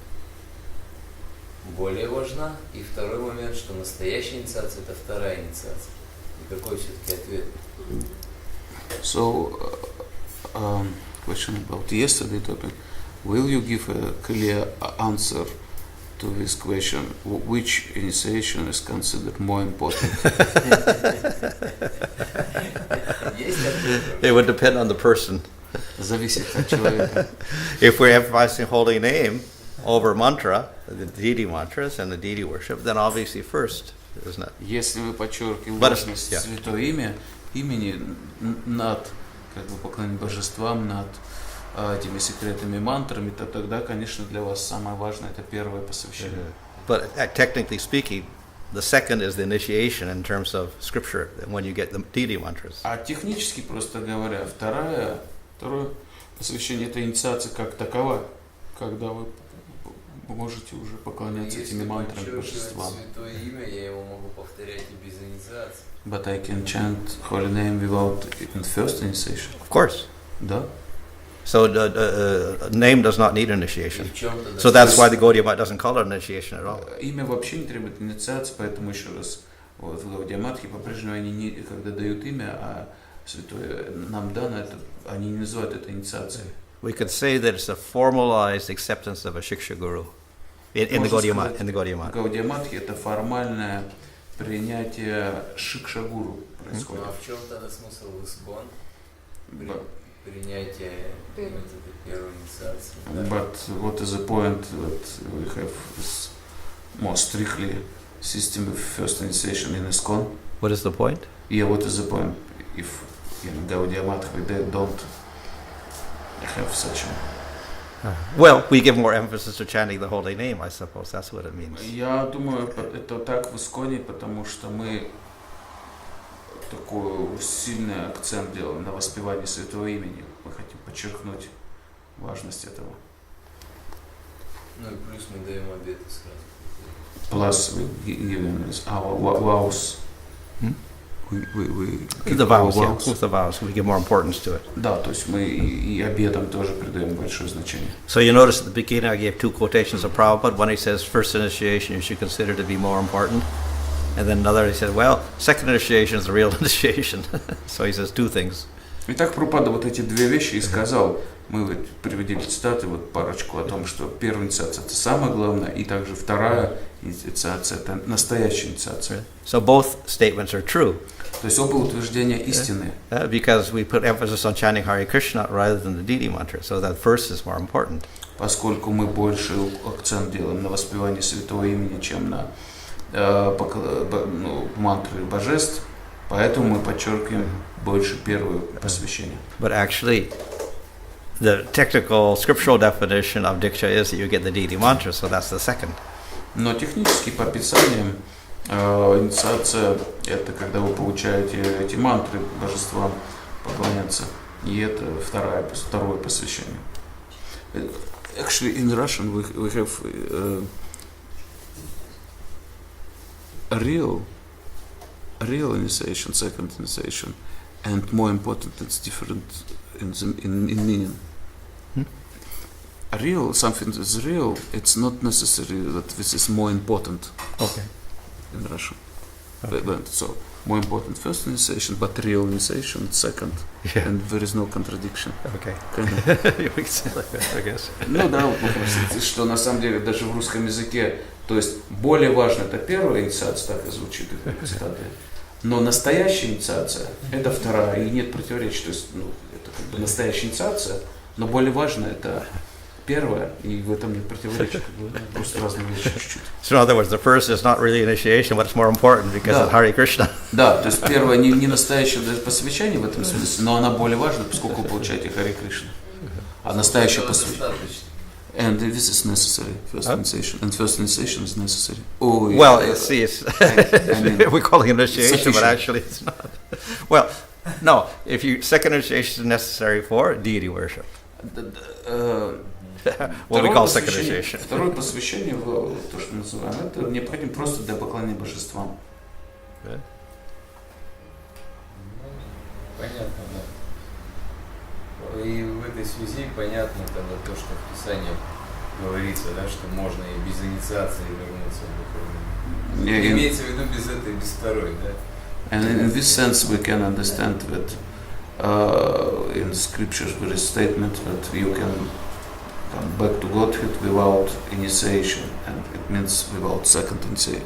более важна, и второй момент, что настоящая инициация – это вторая инициация. И какой все-таки ответ? So, question about yesterday topic. Will you give a clear answer to this question? Which initiation is considered more important? It would depend on the person. Зависит от человека. If we're emphasizing holy name over mantra, the deity mantras and the deity worship, then obviously first, isn't it? Если мы подчеркиваем But важность yeah. святое имени над как бы поклонением божествам, над этими секретными мантрами, то тогда, конечно, для вас самое важное это первое посвящение. But technically speaking, the second is the initiation in terms of scripture, when you get the deity mantras. А технически, просто говоря, второе посвящение это инициация как такова, когда вы можете уже поклоняться этими мантрами божествам. Святое имя, я его могу повторять и без инициации. But I can chant holy name without in first initiation. Of course. Да. So the name does not need initiation. И в чем-то So that's why the Gaudiya Math doesn't call it initiation at all. Имя вообще не требует инициации, поэтому еще раз, вот в Гаудия Матхе по-прежнему они не, когда дают имя, а святое нам дано, это, они не называют это инициацией. We could say that it's a formalized acceptance of a Shiksha Guru in the Gaudiya Math. In the Gaudiya В Math. Гаудия Матхе это формальное принятие шикша-гуру происходит. Ну, а в чем тогда смысл ИСККОН? But, Принятие метода первой инициации. but what is the point that we have this more strictly system of first initiation in ISKCON? What is the point? Yeah, what is the point if in Gaudiya Mathe they don't have such a... Well, we give more emphasis to chanting the holy name, I suppose. That's what it means. Я думаю, это так в ISKCON, потому что мы такой сильный акцент делаем на воспевании святого имени. Мы хотим подчеркнуть важность этого. Ну и плюс мы даем обеты сразу. Plus we give us our vows. The vows, yeah, with the vows, we give more importance to it. Да, то есть мы и обетам тоже придаем большое значение. So you notice at the beginning I gave two quotations of Prabhupada. One he says, first initiation you should consider to be more important. And then another he said, well, second initiation is the real initiation. So he says two things. Итак, Прабхупада вот эти две вещи и сказал. Мы вот приводили цитаты, вот парочку о том, что первая инициация – это самое главное, и также вторая инициация – это настоящая инициация. So both statements are true. То есть оба утверждения истинные. Because we put emphasis on chanting Hare Krishna rather than the deity mantra, so that first is more important. Поскольку мы больше акцент делаем на воспевании святого имени, чем на мантры божеств, поэтому мы подчеркиваем больше первое посвящение. But actually, the technical scriptural definition of Diksha is that you get the deity mantra, so that's the second. Но технически по Писаниям инициация – это когда вы получаете эти мантры божествам поклоняться, и это второе посвящение. Actually, in Russian we have a real initiation, second initiation, and more important, it's different in meaning. Real, something is real, it's not necessary that this is more important. Okay. In Russian. Okay. So, more important first initiation, but real initiation second. Yeah. And there is no contradiction. Okay. Kind of. We can say like that, I guess. Ну да, что на самом деле даже в русском языке, то есть более важно это первая инициация, так и звучит в цитате. Но настоящая инициация – это вторая, и нет противоречия. То есть, это как бы настоящая инициация, но более важно это первая, и в этом нет противоречия. Просто разные вещи чуть-чуть. So in other words, the first is not really initiation, but it's more important because of Hare Krishna. Да, то есть первая не настоящее даже посвящение в этом смысле, но она более важна, поскольку вы получаете Харе Кришна. А настоящее посвящение. And this is necessary, first initiation. And first initiation is necessary. Oh, yeah. Well, see, it's we call it initiation, sufficient. but actually it's not. Well, no, second initiation is necessary for deity worship. What we call second initiation. Второе посвящение, то, что называем, это необходимо просто для поклонения божествам. Понятно, да. И в этой связи понятно тогда то, что в Писании говорится, да, что можно и без инициации вернуться в духовный мир. Имеется в виду без этой, без второй, да? And in this sense we can understand that in the scriptures there is statement that you can come back to Godhead without initiation, and it means without second initiation.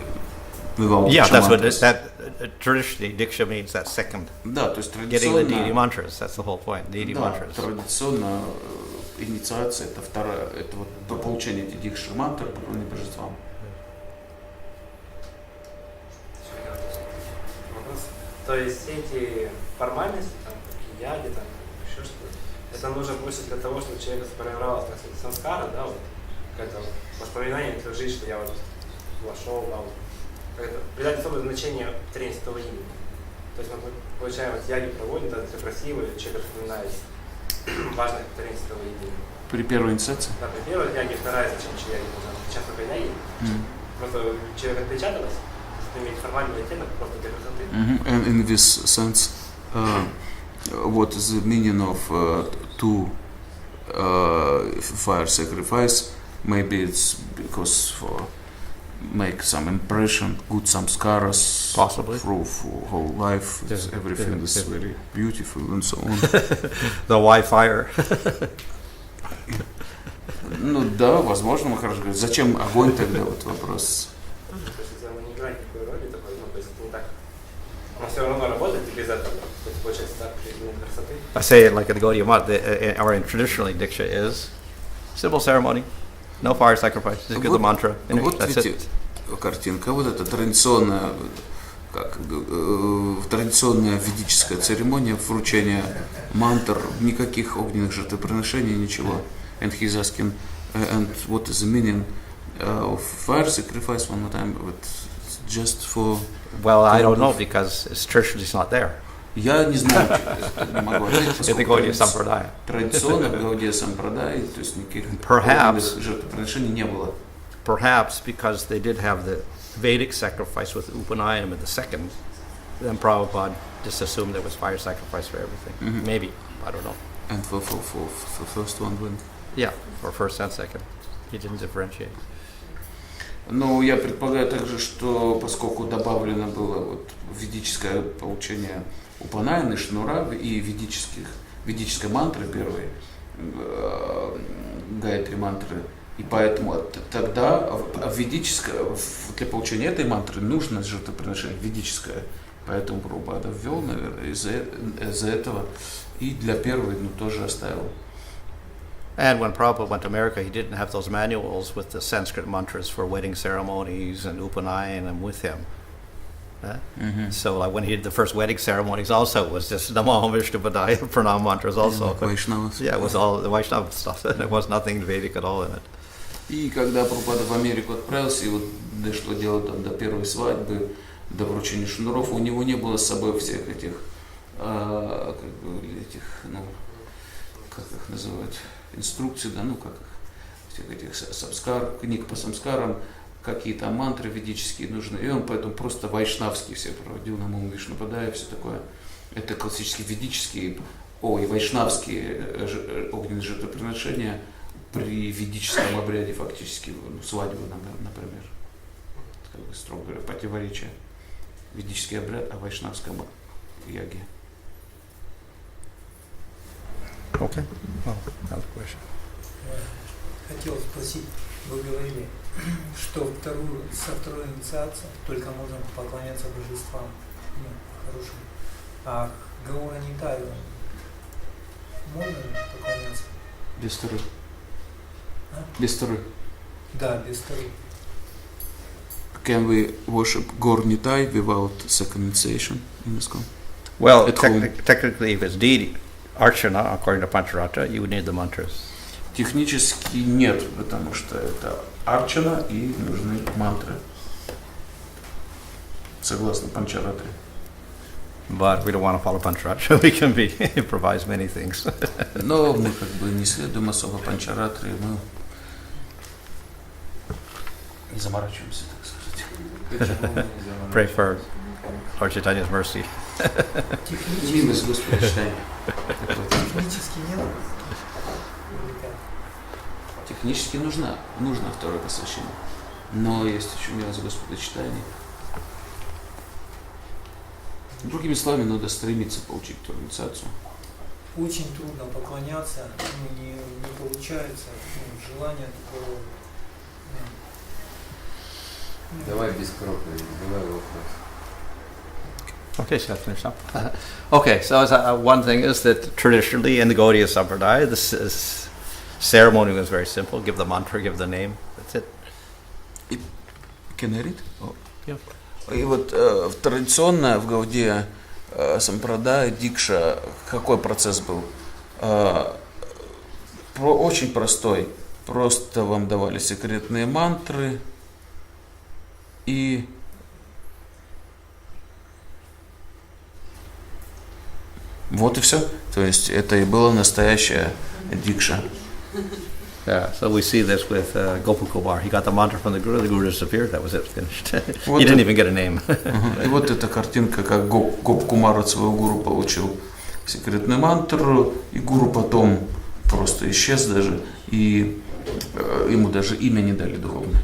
Yeah, that's what traditionally Diksha means, that second. Да, то есть Getting the deity mantras, that's the whole point, deity mantras. Традиционно инициация это вторая, это вот по получению этих дикши мантр, поклонение божествам. То есть эти формальности, там, яги, там, еще что-то, это нужно больше для того, чтобы человек сформировалась, так сказать, самскара, да, вот, какое-то воспоминание, эту жизнь, что я вот вошел, да, вот, придать особое значение тринадцатого имени. То есть мы получаем, вот яги проводим, это все красиво, и человек вспоминает важное тринадцатого имени. При первой инициации? Да, при первой яги, вторая, зачем яги нужно? Сейчас только яги. Просто человек отпечаталось, иметь формальный оттенок просто для красоты. And in this sense, what is the meaning of two fire sacrifice? Maybe it's because for make some impression, good samskaras Possibly. through whole life. Everything is very beautiful and so on. The why fire? Ну да, возможно, Махарадж говорит, зачем огонь тогда, вот вопрос. То есть это не играет никакой роли такой, ну, то есть это не так. Оно все равно работает и без этого. То есть получается так, без красоты. I say it like in the Gaudiya Mat, or traditionally Diksha is simple ceremony, no fire sacrifice, just give the mantra. Вот That's видите, it. картинка, вот это традиционная, традиционная ведическая церемония вручения мантр, никаких огненных жертвоприношений, ничего. And he's asking, and what is the meaning of fire sacrifice one more time? But just for... Well, I don't know because traditionally it's not there. Я не знаю, не могу ответить, In the Gaudiya Sampradaya. Традиционно в Гаудия Сампрадай, то есть никаких жертвоприношений не было. Perhaps because they did have the Vedic sacrifice with Upanayana at the second, then Prabhupada just assumed there was fire sacrifice for everything. Mhm. Maybe, I don't know. And for first one when? Yeah, for first and second. He didn't differentiate. Ну, я предполагаю также, что поскольку добавлено было вот ведическое получение Упанаяны, Шнура и ведической мантры первой, Гайатри мантры, и поэтому тогда для получения этой мантры нужно жертвоприношение ведическое, поэтому Прабхупада ввел, наверное, из-за этого, и для первой, тоже оставил. And when Prabhupada went to America, he didn't have those manuals with the Sanskrit mantras for wedding ceremonies and Upanayana with him. Mm-hmm. So when he did the first wedding ceremonies also, it was just Namo Vishnu Padaya Pranam mantras also. Yeah, it was all the Vaishnava stuff. There was nothing Vedic at all in it. И когда Прабхупада в Америку отправился, и вот дошло дело там до первой свадьбы, до вручения шнуров, у него не было с собой всех этих, как их называть, инструкций, всех этих книг по самскарам, какие-то мантры ведические нужны, и он поэтому просто вайшнавские все проводил, Наму Вишну Падая, все такое. Это классические ведические, и вайшнавские огненные жертвоприношения при ведическом обряде фактически, свадьбы, например. Как бы, строго говоря, противоречие. Ведический обряд о вайшнавском яге. Okay. Well, another question. Хотел спросить, вы говорили, что со второй инициацией только можно поклоняться божествам, хорошим, а Гаура Нитаю можно поклоняться? Без второй. А? Без второй. Да, без второй. Can we worship Gaur Nitai without second initiation in ISKCON? Well, technically, if it's deity, Archana, according to Pancharatra, you would need the mantras. Технически нет, потому что это арчана и нужны мантры. Согласно Панчаратре. But we don't want to follow Pancharatra. We can improvise many things. Но мы как бы не следуем особо Панчаратре, мы не заморачиваемся, так сказать. Pray for Lord Chaitanya's mercy. Милость Господа читания. Технически нет? Технически нужно второе посвящение. Но есть еще милость Господа читания. Другими словами, надо стремиться получить вторую инициацию. Очень трудно поклоняться, не получается, желание такого. Давай без проповеди, давай вопрос. Okay, so I finished up. Okay, so one thing is that traditionally in the Gaudiya Sampradaya, this ceremony was very simple. Give the mantra, give the name. That's it. Can I read? Yeah. И вот традиционно в Гаудия Сампрадая, Дикша, какой процесс был? Очень простой. Просто вам давали секретные мантры и вот и все. То есть это и была настоящая дикша. Yeah, so we see this with Gopal Kumar. He got the mantra from the Guru disappeared, that was it, finished. He didn't even get a name. И вот эта картинка, как Гоп Кумар от своего гуру получил секретную мантру, и гуру потом просто исчез даже, и ему даже имя не дали духовное.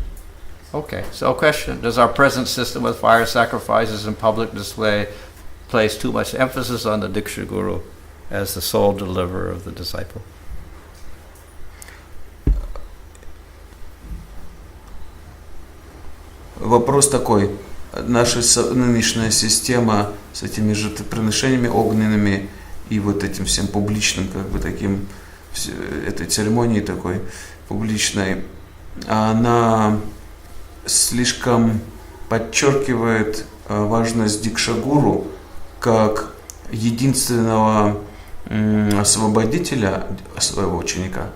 Okay, so question, does our present system with fire sacrifices and public display place too much emphasis on the Diksha Guru as the sole deliverer of the disciple? Вопрос такой. Наша нынешняя система с этими жертвоприношениями огненными и вот этим всем публичным, как бы таким, этой церемонии такой публичной, она слишком подчеркивает важность Дикша-гуру как единственного освободителя своего ученика.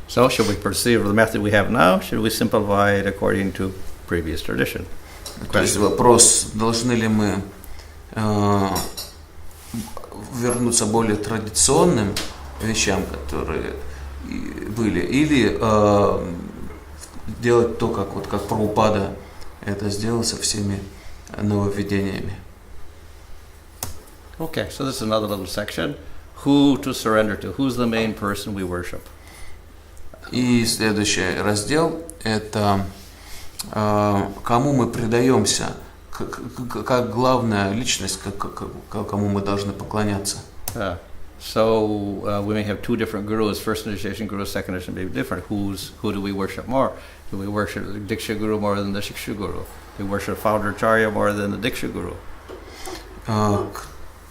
So, should we proceed with the method we have now? Should we simplify it according to previous tradition? То есть вопрос, должны ли мы вернуться более традиционным вещам, которые были, или делать то, как Прабхупада это сделал со всеми нововведениями. Okay, so this is another little section. Who to surrender to? Who's the main person we worship? И следующий раздел – это кому мы предаемся, как главная личность, кому мы должны поклоняться. So we may have two different gurus. First initiation guru, second initiation may be different. Who do we worship more? Do we worship the Diksha guru more than the Shiksha guru? Do we worship founder Acharya more than the Diksha guru?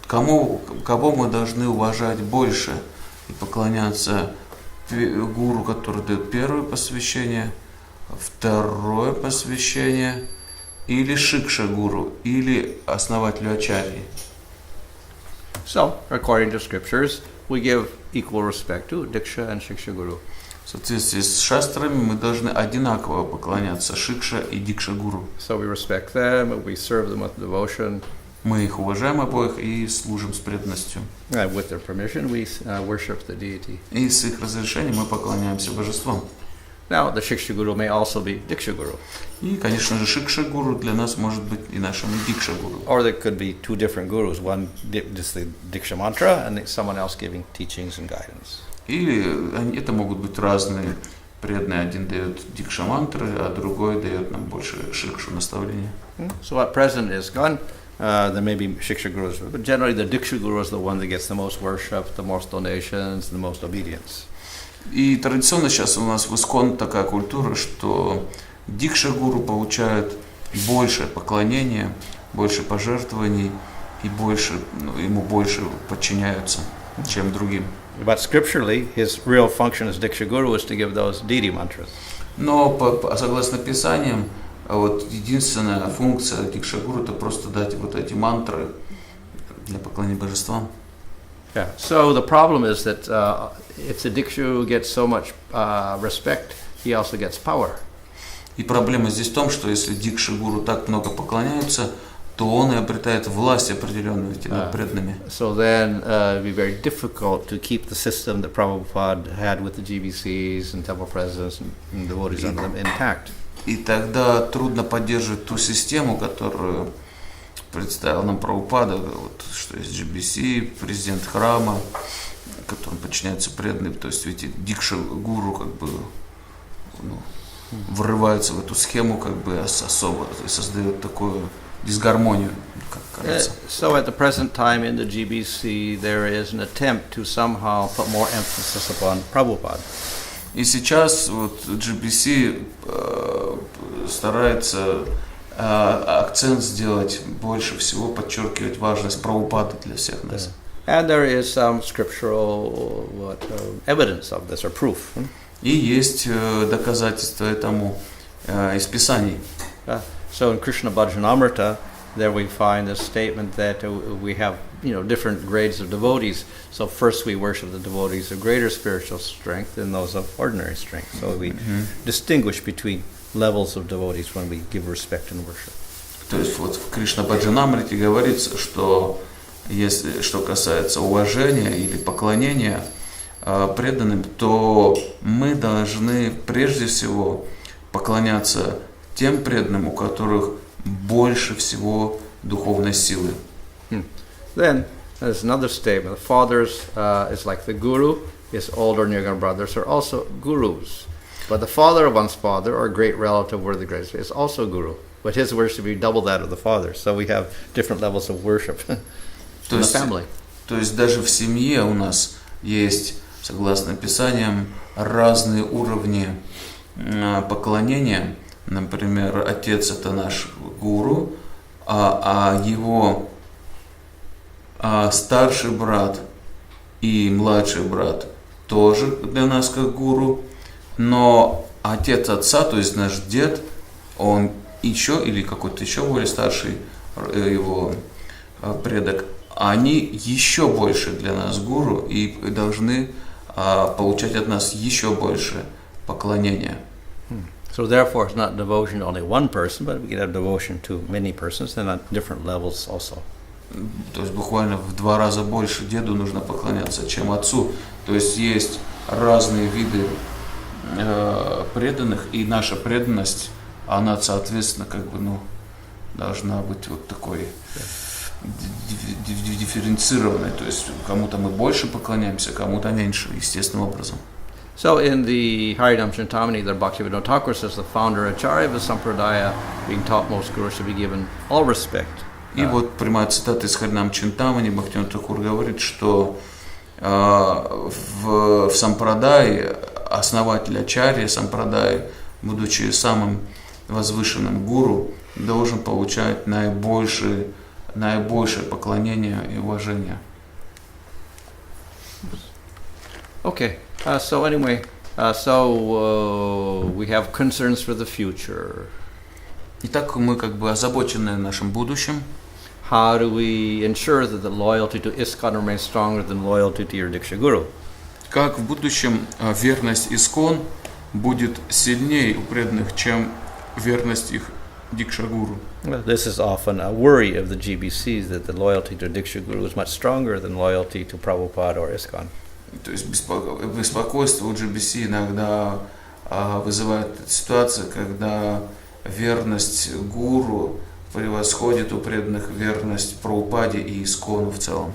Кого мы должны уважать больше и поклоняться гуру, который дает первое посвящение, второе посвящение, или Шикша гуру, или основателю Ачарьи. So, according to scriptures, we give equal respect to Diksha and Shiksha guru. В соответствии с шастрами мы должны одинаково поклоняться Шикша и Дикша гуру. So we respect them, we serve them with devotion. Мы их уважаем обоих и служим с преданностью. And with their permission, we worship the deity. И с их разрешения мы поклоняемся божествам. Now, the Shiksha guru may also be Diksha guru. И, конечно же, Шикша гуру для нас может быть и нашим Дикша гуру. Or there could be two different gurus, one just the Diksha mantra and someone else giving teachings and guidance. Или это могут быть разные преданные. Один дает Дикша мантры, а другой дает нам больше Шикшу наставления. So at present ISKCON, there may be Shiksha gurus, but generally the Diksha guru is the one that gets the most worship, the most donations, the most obedience. И традиционно сейчас у нас в ИСККОН такая культура, что Дикша гуру получает больше поклонения, больше пожертвований и больше, ему больше подчиняются, чем другим. But scripturally, his real function as Diksha guru is to give those deity mantras. Но согласно Писаниям, вот единственная функция Дикша гуру это просто дать вот эти мантры для поклонения божествам. Yeah. So the problem is that if the Diksha gets so much respect, he also gets power. И проблема здесь в том, что если Дикша гуру так много поклоняются, то он и обретает власть определенную над преданными. So then it'd be very difficult to keep the system that Prabhupada had with the GBCs and temple presidents and devotees under them intact. И тогда трудно поддерживать ту систему, которую представил нам Прабхупада, вот, что есть GBC, президент храма, которому подчиняются преданные. То есть ведь Дикша гуру как бы врываются в эту схему как бы особо и создают такую дисгармонию, как кажется. So at the present time in the GBC there is an attempt to somehow put more emphasis upon Prabhupada. И сейчас вот GBC старается акцент сделать больше всего, подчеркивать важность Прабхупады для всех нас. And there is some scriptural evidence of this or proof. И есть доказательства этому из Писаний. So in Krishna Bhajanamrita, there we find this statement that we have, different grades of devotees. So first we worship the devotees of greater spiritual strength and those of ordinary strength. So we distinguish between levels of devotees when we give respect and worship. То есть вот в Кришна Баджанамрите говорится, что что касается уважения или поклонения преданным, то мы должны прежде всего поклоняться тем преданным, у которых больше всего духовной силы. Then there's another statement. The fathers is like the guru. His older and younger brothers are also gurus. But the father of one's father, or great relative worthy grace, is also guru. But his worship be double that of the father. So we have different levels of worship in the family. То есть даже в семье у нас есть, согласно Писаниям, разные уровни поклонения. Например, отец это наш гуру, а его старший брат и младший брат тоже для нас как гуру. Но отец отца, то есть наш дед, он еще или какой-то еще более старший его предок, они еще больше для нас гуру и должны получать от нас еще больше поклонения. So therefore it's not devotion to only one person, but we can have devotion to many persons and on different levels also. То есть буквально в 2 раза больше деду нужно поклоняться, чем отцу. То есть есть разные виды преданных, и наша преданность, она соответственно как бы должна быть вот такой дифференцированной, то есть кому-то мы больше поклоняемся, кому-то меньше, естественным образом. So in the Harinam Chintamani, the Bhaktivinoda Thakur says the founder Acharya of the Sampradaya, being topmost guru, should be given all respect. И вот прямая цитата из Харинам Чинтамани, Бхактивинода Тхакур говорит, что в сампрадае основатель Ачарьи сампрадаи, будучи самым возвышенным гуру, должен получать наибольшее поклонение и уважение. Okay, so anyway, we have concerns for the future. Итак, мы как бы озабочены нашим будущим. How do we ensure that the loyalty to ISKCON remains stronger than loyalty to your Diksha Guru? Как в будущем верность ИСКОН будет сильнее у преданных, чем верность их Дикша-гуру? Well, this is often a worry of the GBCs, that the loyalty to Diksha Guru is much stronger than loyalty to Prabhupada or ISKCON. То есть беспокойство у GBC иногда вызывает ситуация, когда верность гуру превосходит у преданных верность Прабхупаде и ИСКОНу в целом.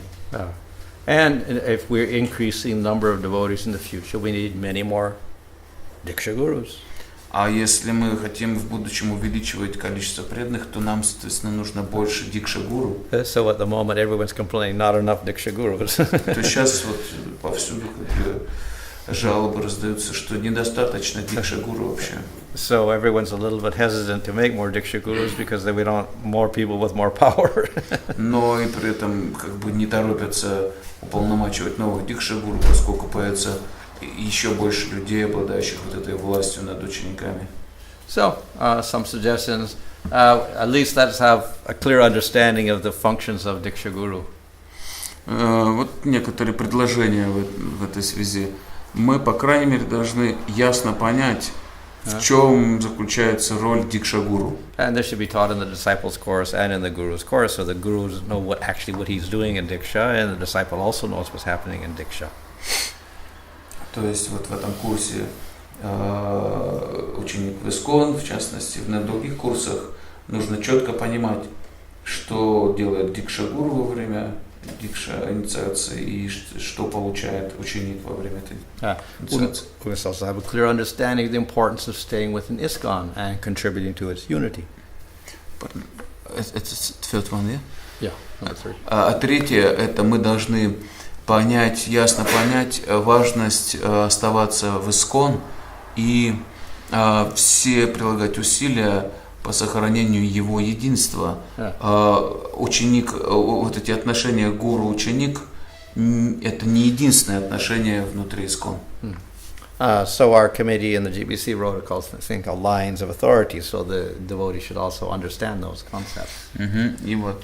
And if we're increasing the number of devotees in the future, we need many more Diksha Gurus. А если мы хотим в будущем увеличивать количество преданных, то нам, соответственно, нужно больше Дикша-гуру. So at the moment everyone's complaining not enough Diksha Gurus. То сейчас вот повсюду жалобы раздаются, что недостаточно Дикша-гуру вообще. So everyone's a little bit hesitant to make more Diksha Gurus because we want more people with more power. Но и при этом как бы не торопятся уполномачивать новых Дикша-гуру, поскольку появится еще больше людей, обладающих вот этой властью над учениками. So, some suggestions. At least let's have a clear understanding of the functions of Diksha Guru. Вот некоторые предложения в этой связи. Мы, по крайней мере, должны ясно понять, в чем заключается роль Дикша-гуру. And this should be taught in the disciples' course and in the guru's course, so the gurus know what he's doing in Diksha, and the disciple also knows what's happening in Diksha. То есть вот в этом курсе ученик в ИСКОН, в частности, на других курсах, нужно четко понимать, что делает Дикша-гуру во время Дикша-инициации и что получает ученик во время этой инициации. We must also have a clear understanding of the importance of staying within ISKCON and contributing to its unity. Это third one, yeah? Yeah, number 3. А третье, это мы должны ясно понять важность оставаться в ИСКОН и все прилагать усилия по сохранению его единства. Ученик, вот эти отношения гуру-ученик, это не единственное отношение внутри ИСКОН. So our committee in the GBC wrote a thing called Lines of Authority, so the devotee should also understand those concepts. И вот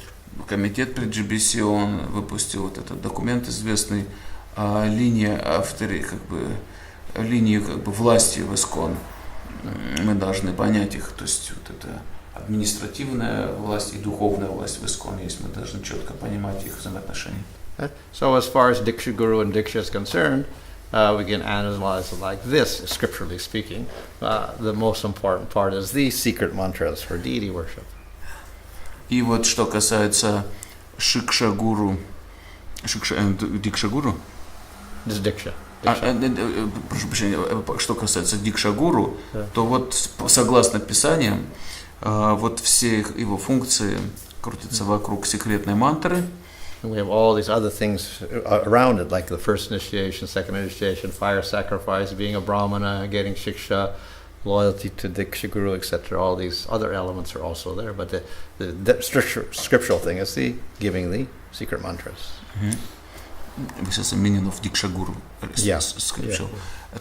комитет при GBC, он выпустил вот этот документ известный, линии власти в ИСКОН. Мы должны понять их, то есть вот это административная власть и духовная власть в ИСКОН есть, мы должны четко понимать их взаимоотношения. So as far as Diksha Guru and Diksha is concerned, we can analyze it like this, scripturally speaking. The most important part is the secret mantras for deity worship. И вот что касается Дикша-гуру, This is Diksha. прошу прощения, что касается Дикша-гуру, то вот согласно Писаниям, вот все его функции крутятся вокруг секретной мантры. We have all these other things around it, like the first initiation, second initiation, fire sacrifice, being a brahmana, getting shiksha, loyalty to Diksha Guru, etc. All these other elements are also there, but the scriptural thing is the giving the secret mantras. This is the meaning of Diksha-guru. Yeah.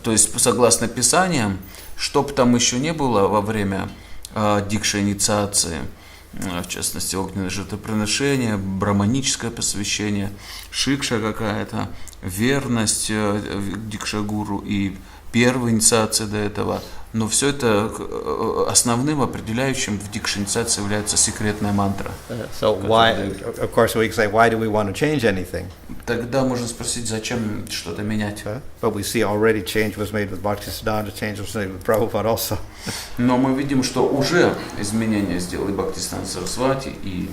То есть, согласно Писаниям, что бы там еще не было во время Дикша-инициации, в частности, огненное жертвоприношение, браманическое посвящение, шикша какая-то, верность Дикша-гуру и первая инициация до этого, Но все это основным определяющим в дикша-инициации является секретная мантра. So why, of course, we can say, why do we want to change anything? Тогда можно спросить, зачем что-то менять. But we see already change was made with Bhaktisiddhanta, change was made with Prabhupada also. Но мы видим, что уже изменения сделал и Бхактисиданта Сарасвати, и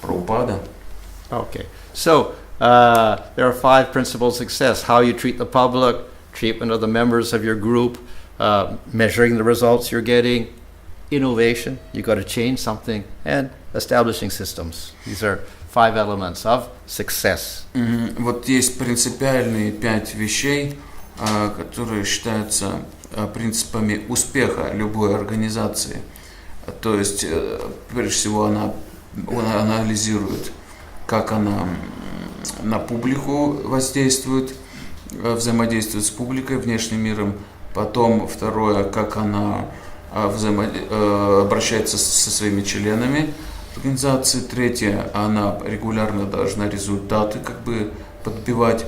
Прабхупада. Okay. So there are 5 principles of success: how you treat the public, treatment of the members of your group, measuring the results you're getting, innovation, you got to change something, and establishing systems. These are 5 elements of success. Вот есть принципиальные 5 вещей, которые считаются принципами успеха любой организации. То есть, прежде всего, она анализирует, как она на публику воздействует, взаимодействует с публикой, внешним миром. Потом, второе, как она обращается со своими членами организации. Третье, она регулярно должна результаты как бы подбивать.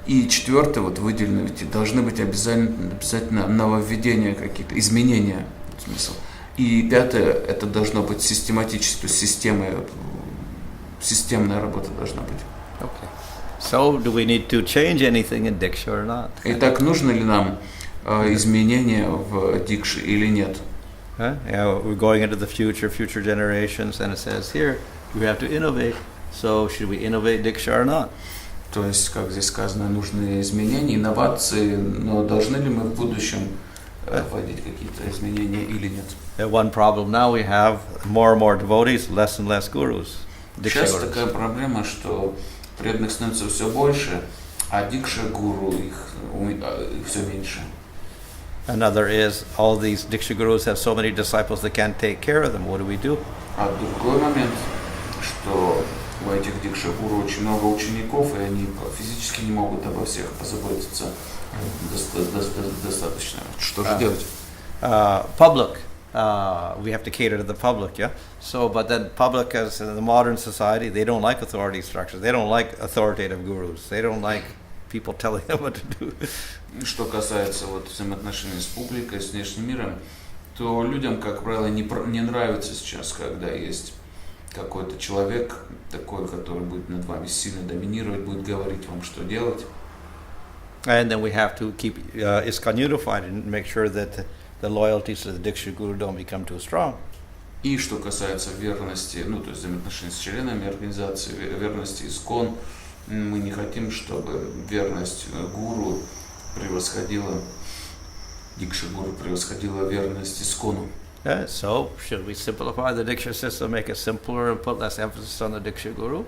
И четвертое, вот выделено, ведь должны быть обязательно нововведения какие-то, изменения. Смысл. И пятое, это должно быть систематически, то есть системная работа должна быть. Okay. So, do we need to change anything in Diksha or not? Итак, нужно ли нам изменения в Дикше или нет? We're going into the future generations, and it says here, we have to innovate. So, should we innovate Diksha or not? То есть, как здесь сказано, нужны изменения, инновации, но должны ли мы в будущем вводить какие-то изменения или нет? One problem now we have more and more devotees, less and less gurus. Сейчас такая проблема, что преданных становится все больше, а дикша-гуру их все меньше. Another is all these Diksha gurus have so many disciples they can't take care of them. What do we do? А другой момент, что у этих дикша-гуру очень много учеников, и они физически не могут обо всех позаботиться достаточно. Что же делать? Public. We have to cater to the public, yeah? So, but then public, as in the modern society, they don't like authority structures. They don't like authoritative gurus. They don't like people telling them what to do. Что касается вот взаимоотношений с публикой, с внешним миром, то людям, как правило, не нравится сейчас, когда есть какой-то человек такой, который будет над вами сильно доминировать, будет говорить вам, что делать. And then we have to keep ISKCON unified and make sure that the loyalties to the Diksha Guru don't become too strong. И что касается верности, ну, то есть взаимоотношений с членами организации, верности ИСККОН, мы не хотим, чтобы верность гуру превосходила, Дикша-гуру превосходила верность ИСККОНу. So, should we simplify the Diksha system, make it simpler and put less emphasis on the Diksha Guru?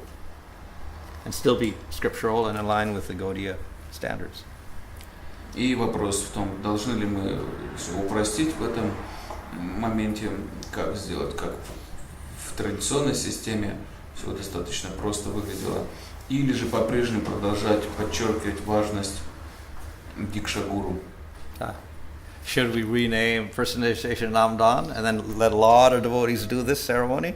And still be scriptural and in line with the Gaudiya standards. И вопрос в том, должны ли мы все упростить в этом моменте, как сделать, как в традиционной системе все достаточно просто выглядело, или же по-прежнему продолжать подчеркивать важность Дикша-гуру. Should we rename personalization Namdan and then let a lot of devotees do this ceremony?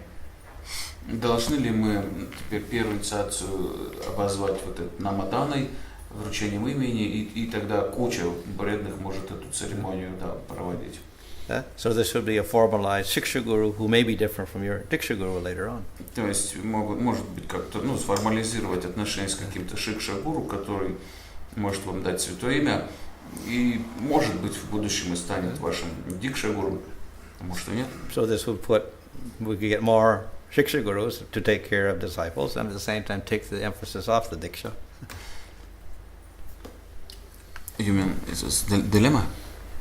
Должны ли мы теперь первую инициацию обозвать вот это намаданой, вручением имени, и тогда куча преданных может эту церемонию проводить? So this would be a formalized Shiksha Guru who may be different from your Diksha Guru later on. То есть может быть как-то сформализировать отношения с каким-то Шикша-гуру, который может вам дать святое имя, и может быть в будущем и станет вашим Дикша-гуру, а может и нет. So this would we could get more Shiksha Gurus to take care of disciples and at the same time take the emphasis off the Diksha. You mean, is this dilemma?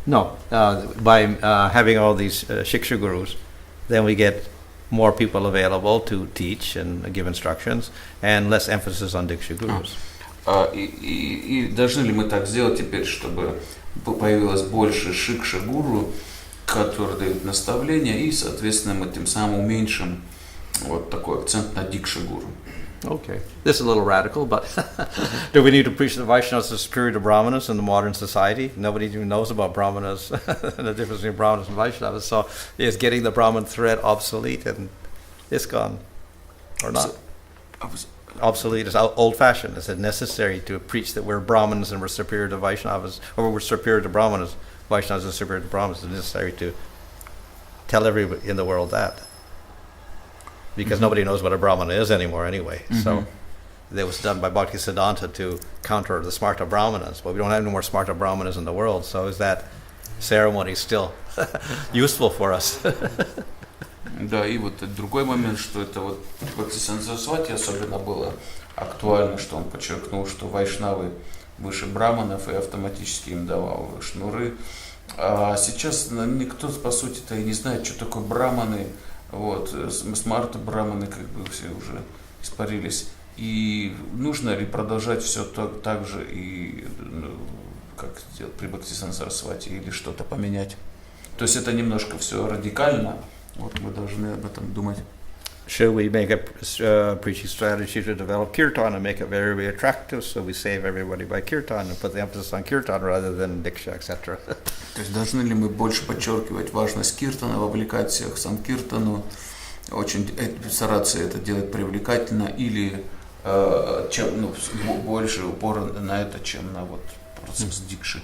No, by having all these Shiksha Gurus, then we get more people available to teach and give instructions and less emphasis on Diksha Gurus. И должны ли мы так сделать теперь, чтобы появилось больше Шикша-гуру, которые дают наставления, и, соответственно, мы тем самым уменьшим вот такой акцент на Дикша-гуру? Okay, this is a little radical, but do we need to preach the Vaishnavas as superior to Brahmanas in the modern society? Nobody even knows about Brahmanas, the difference between Brahmanas and Vaishnavas. So is getting the Brahman thread obsolete in ISKCON or not? Obsolete is old-fashioned. Is it necessary to preach that we're Brahmins and we're superior to Vaishnavas, or we're superior to Brahmanas Vaishnavas and superior Brahmanas, it's necessary to tell everybody in the world that. Because nobody knows what a Brahmana is anymore anyway. So that was done by Bhaktisiddhanta to counter the Smarta Brahmanas. But we don't have any more Smarta Brahmanas in the world, so is that ceremony still useful for us? Да, и вот другой момент, что это вот Бхактисиддханта Сарасвати особенно было актуально, что он подчеркнул, что вайшнавы выше браманов и автоматически им давал шнуры. А сейчас никто, по сути-то, и не знает, что такое браманы. Вот, смарта браманы как бы все уже испарились. И нужно ли продолжать все так же, и как сделать при Бхактисиддханте Сарасвати, или что-то поменять? То есть это немножко все радикально. Вот мы должны об этом думать. Should we make a preaching strategy to develop kirtan and make it very, very attractive, so we save everybody by kirtan and put the emphasis on kirtan rather than diksha, etc.? То есть должны ли мы больше подчеркивать важность киртана, вовлекать всех в сам киртану, очень стараться это делать привлекательно, или больше упора на это, чем на вот процесс дикши?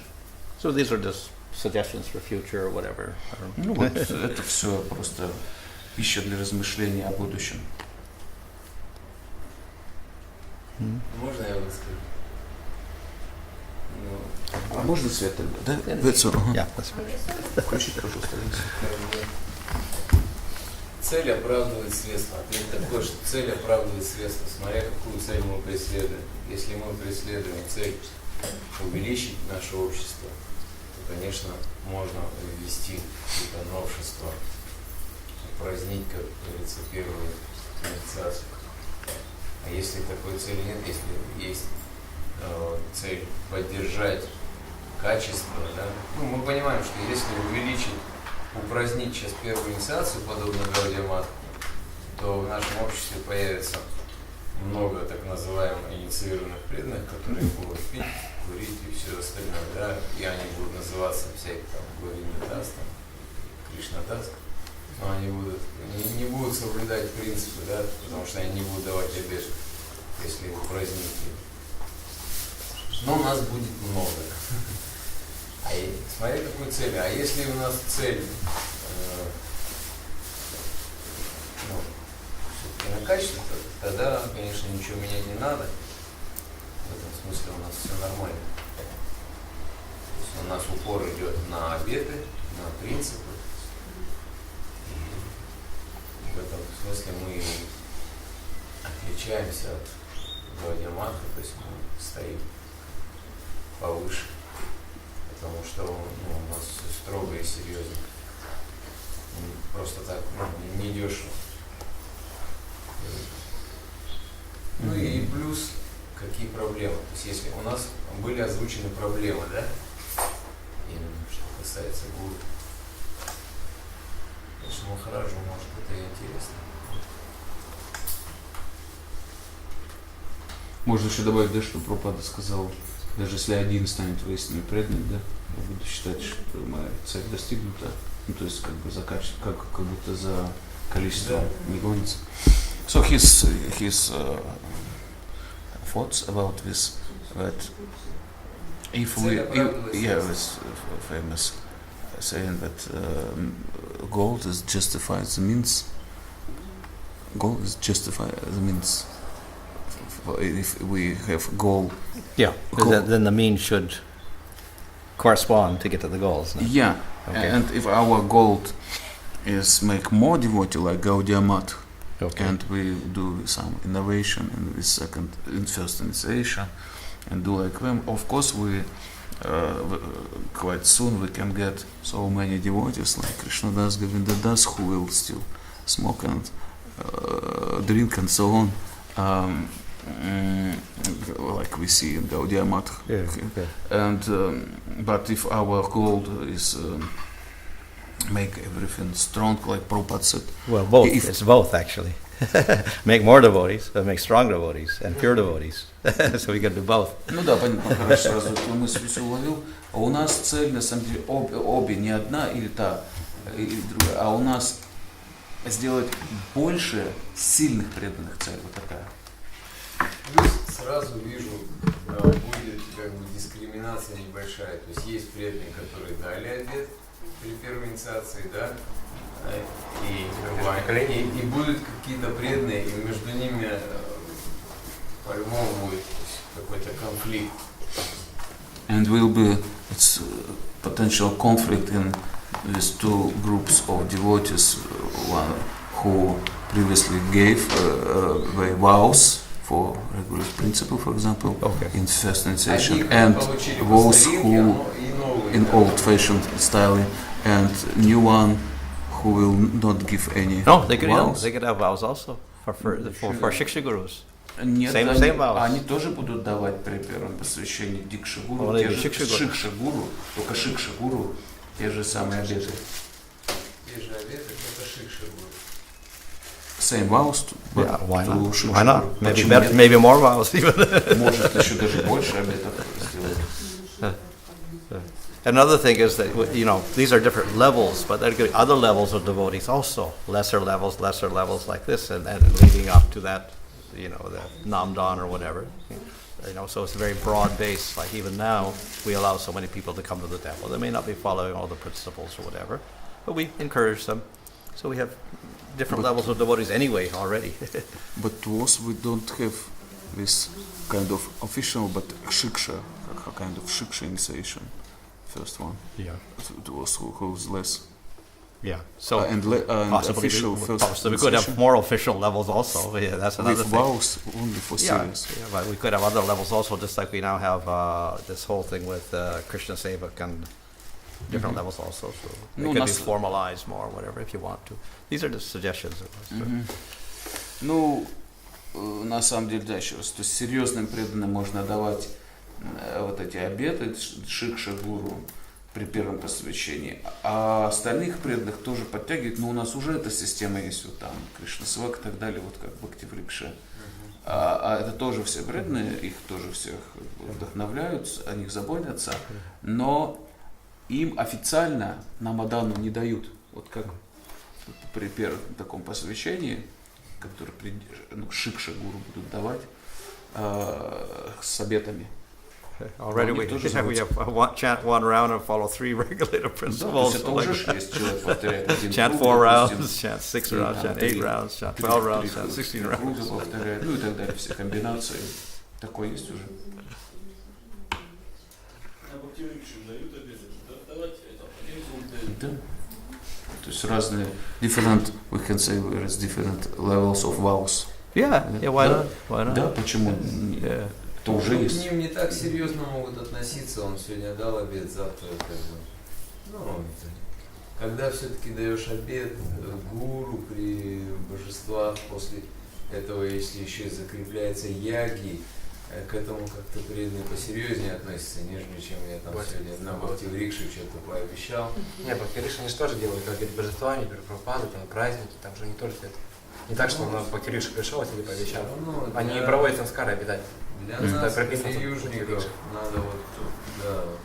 So these are just suggestions for future or whatever. Ну вот это все просто пища для размышления о будущем. Можно я выскажу? Ну, А можно свет тогда? Да? Yeah, that's right. Включите, пожалуйста. цель оправдывает средства. Ответ такой, что цель оправдывает средства, смотря какую цель мы преследуем. Если мы преследуем цель увеличить наше общество, то, конечно, можно ввести какие-то новшества, упразднить, как говорится, первую инициацию. А если такой цели нет, если есть цель поддержать качество, да, ну, мы понимаем, что если увеличить, упразднить сейчас первую инициацию, подобно Гаудия Матху, то в нашем обществе появится много так называемых инициированных преданных, которые будут пить, курить и все остальное, да, и они будут называться всякие там Гуринитас, там, Кришнатас, но они не будут соблюдать принципы, да, потому что они не будут давать обед, если упразднить их. Но у нас будет много. А смотри, какую цель. А если у нас цель все-таки на качество, тогда, конечно, ничего менять не надо. В этом смысле у нас все нормально. То есть у нас упор идет на обеты, на принципы. И в этом смысле мы отличаемся от Гаудия Матха, то есть мы стоим повыше. Потому что у нас строго и серьезно. Просто так не дешево. Ну и плюс какие проблемы. То есть если у нас были озвучены проблемы, да? Именно что касается гуру. Конечно, Махараджу может это и интересно. Можно еще добавить, да, что Прабхупада сказал, даже если один станет воистину преданным, да, я буду считать, что моя цель достигнута. Ну, то есть как бы за качество, как будто за количество не гонится. So his thoughts about this, that if it's famous saying that gold is justified the means. Gold is justified the means. If we have goal. Yeah, because then the means should correspond to get to the goals. No? Yeah, okay. And if our goal is make more devotee like Gaudiya Math, Okay. and we do some innovation in first initiation, and do like them, of course we quite soon we can get so many devotees like Krishnadas, Govindadas, who will still smoke and drink and so on. Like we see in Gaudiya Math. Yeah, okay. And but if our goal is make everything strong, like Prabhupada said. Well, both. It's both actually. Make more devotees, but make strong devotees and pure devotees. So we can do both. Ну да, понятно, хорошо, сразу эту мысль все уловил. А у нас цель, на самом деле, обе, не одна или та, или другая, а у нас сделать больше сильных преданных, цель вот такая. Плюс сразу вижу, будет как бы дискриминация небольшая. То есть есть преданные, которые дали обет при первой инициации, да, и будут какие-то преданные, и между ними по-любому будет какой-то конфликт. And will be potential conflict in these two groups of devotees, one who previously gave the vows for regular principle, for example, in first initiation, and those who in old-fashioned style, and new one who will not give any No, they vows. could have vows also for Shiksha Gurus. Нет, Same vows. они тоже будут давать при первом посвящении Дикши Гуру, Only те же Shiksha Guru. Шикша Гуру, только Шикша Гуру, те же самые обеты. Те же обеты, это Шикша будет. Same vows, but Yeah, why to not? Shiksha Why not? Guru. Maybe Почему нет? maybe more vows even. Может еще даже больше обетов сделать. Another thing is that, you know, these are different levels, but there could be other levels of devotees also, lesser levels like this, and leading up to that, you know, the Namdan or whatever. You know, so it's a very broad base. Like even now, we allow so many people to come to the temple. They may not be following all the principles or whatever, but we encourage them. So we have different levels of devotees anyway already. But to us we don't have this kind of official, but Shiksha, a kind of Shiksha initiation. First one. Yeah. To us who's less. Yeah. So And possibly official first we could have initiation more official levels also. Yeah, that's another with thing. vows only for Yeah, serious. yeah, but we could have other levels also, just like we now have this whole thing with Krishna Sevak and different levels also. So it Ну, could be нас- formalized more, whatever, if you want to. These are just suggestions of us. So. Ну, на самом деле, да, еще раз, то есть серьезным преданным можно давать вот эти обеты Шикша Гуру при первом посвящении, а остальных преданных тоже подтягивать, но у нас уже эта система есть, вот там Кришна Свак и так далее, вот как Бхакти Врикша. А это тоже все преданные, их тоже всех вдохновляют, о них заботятся, но им официально Намадану не дают. Вот как при первом таком посвящении, который Шикша Гуру будут давать с обетами. Already we have chant one round and follow 3 regulative Да, то principles. есть это уже есть, человек повторяет один Chant круг, 4 допустим, rounds, chant 6 три, rounds, там, chant 8 три- rounds, chant три- 12 rounds, три chant 16 круга rounds. повторяет, ну и так далее, все комбинации. Такое есть уже. Да. То есть разные, different, we can say there is different levels of vows. Yeah, why Да. not? Why not? Да, почему? Yeah. Это уже К есть. ним не так серьезно могут относиться, он сегодня дал обет, завтра как бы. Ну, это, когда все-таки даешь обет гуру при божествах, после этого, если еще и закрепляется яги, к этому как-то преданные посерьезнее относятся, нежели чем я там Вот. сегодня на Бхакти Врикше что-то пообещал. Не, Бхактириш, они же тоже делают, как перед божествами, перед Прабхупадой, там праздники, там же не только это. Не так, что он на Бхактириш пришел, а тебе пообещал. Ну, Они для- проводят самскары обязательно. Для Да, нас, прописано в южников, Бхактириш. надо вот, да, вот,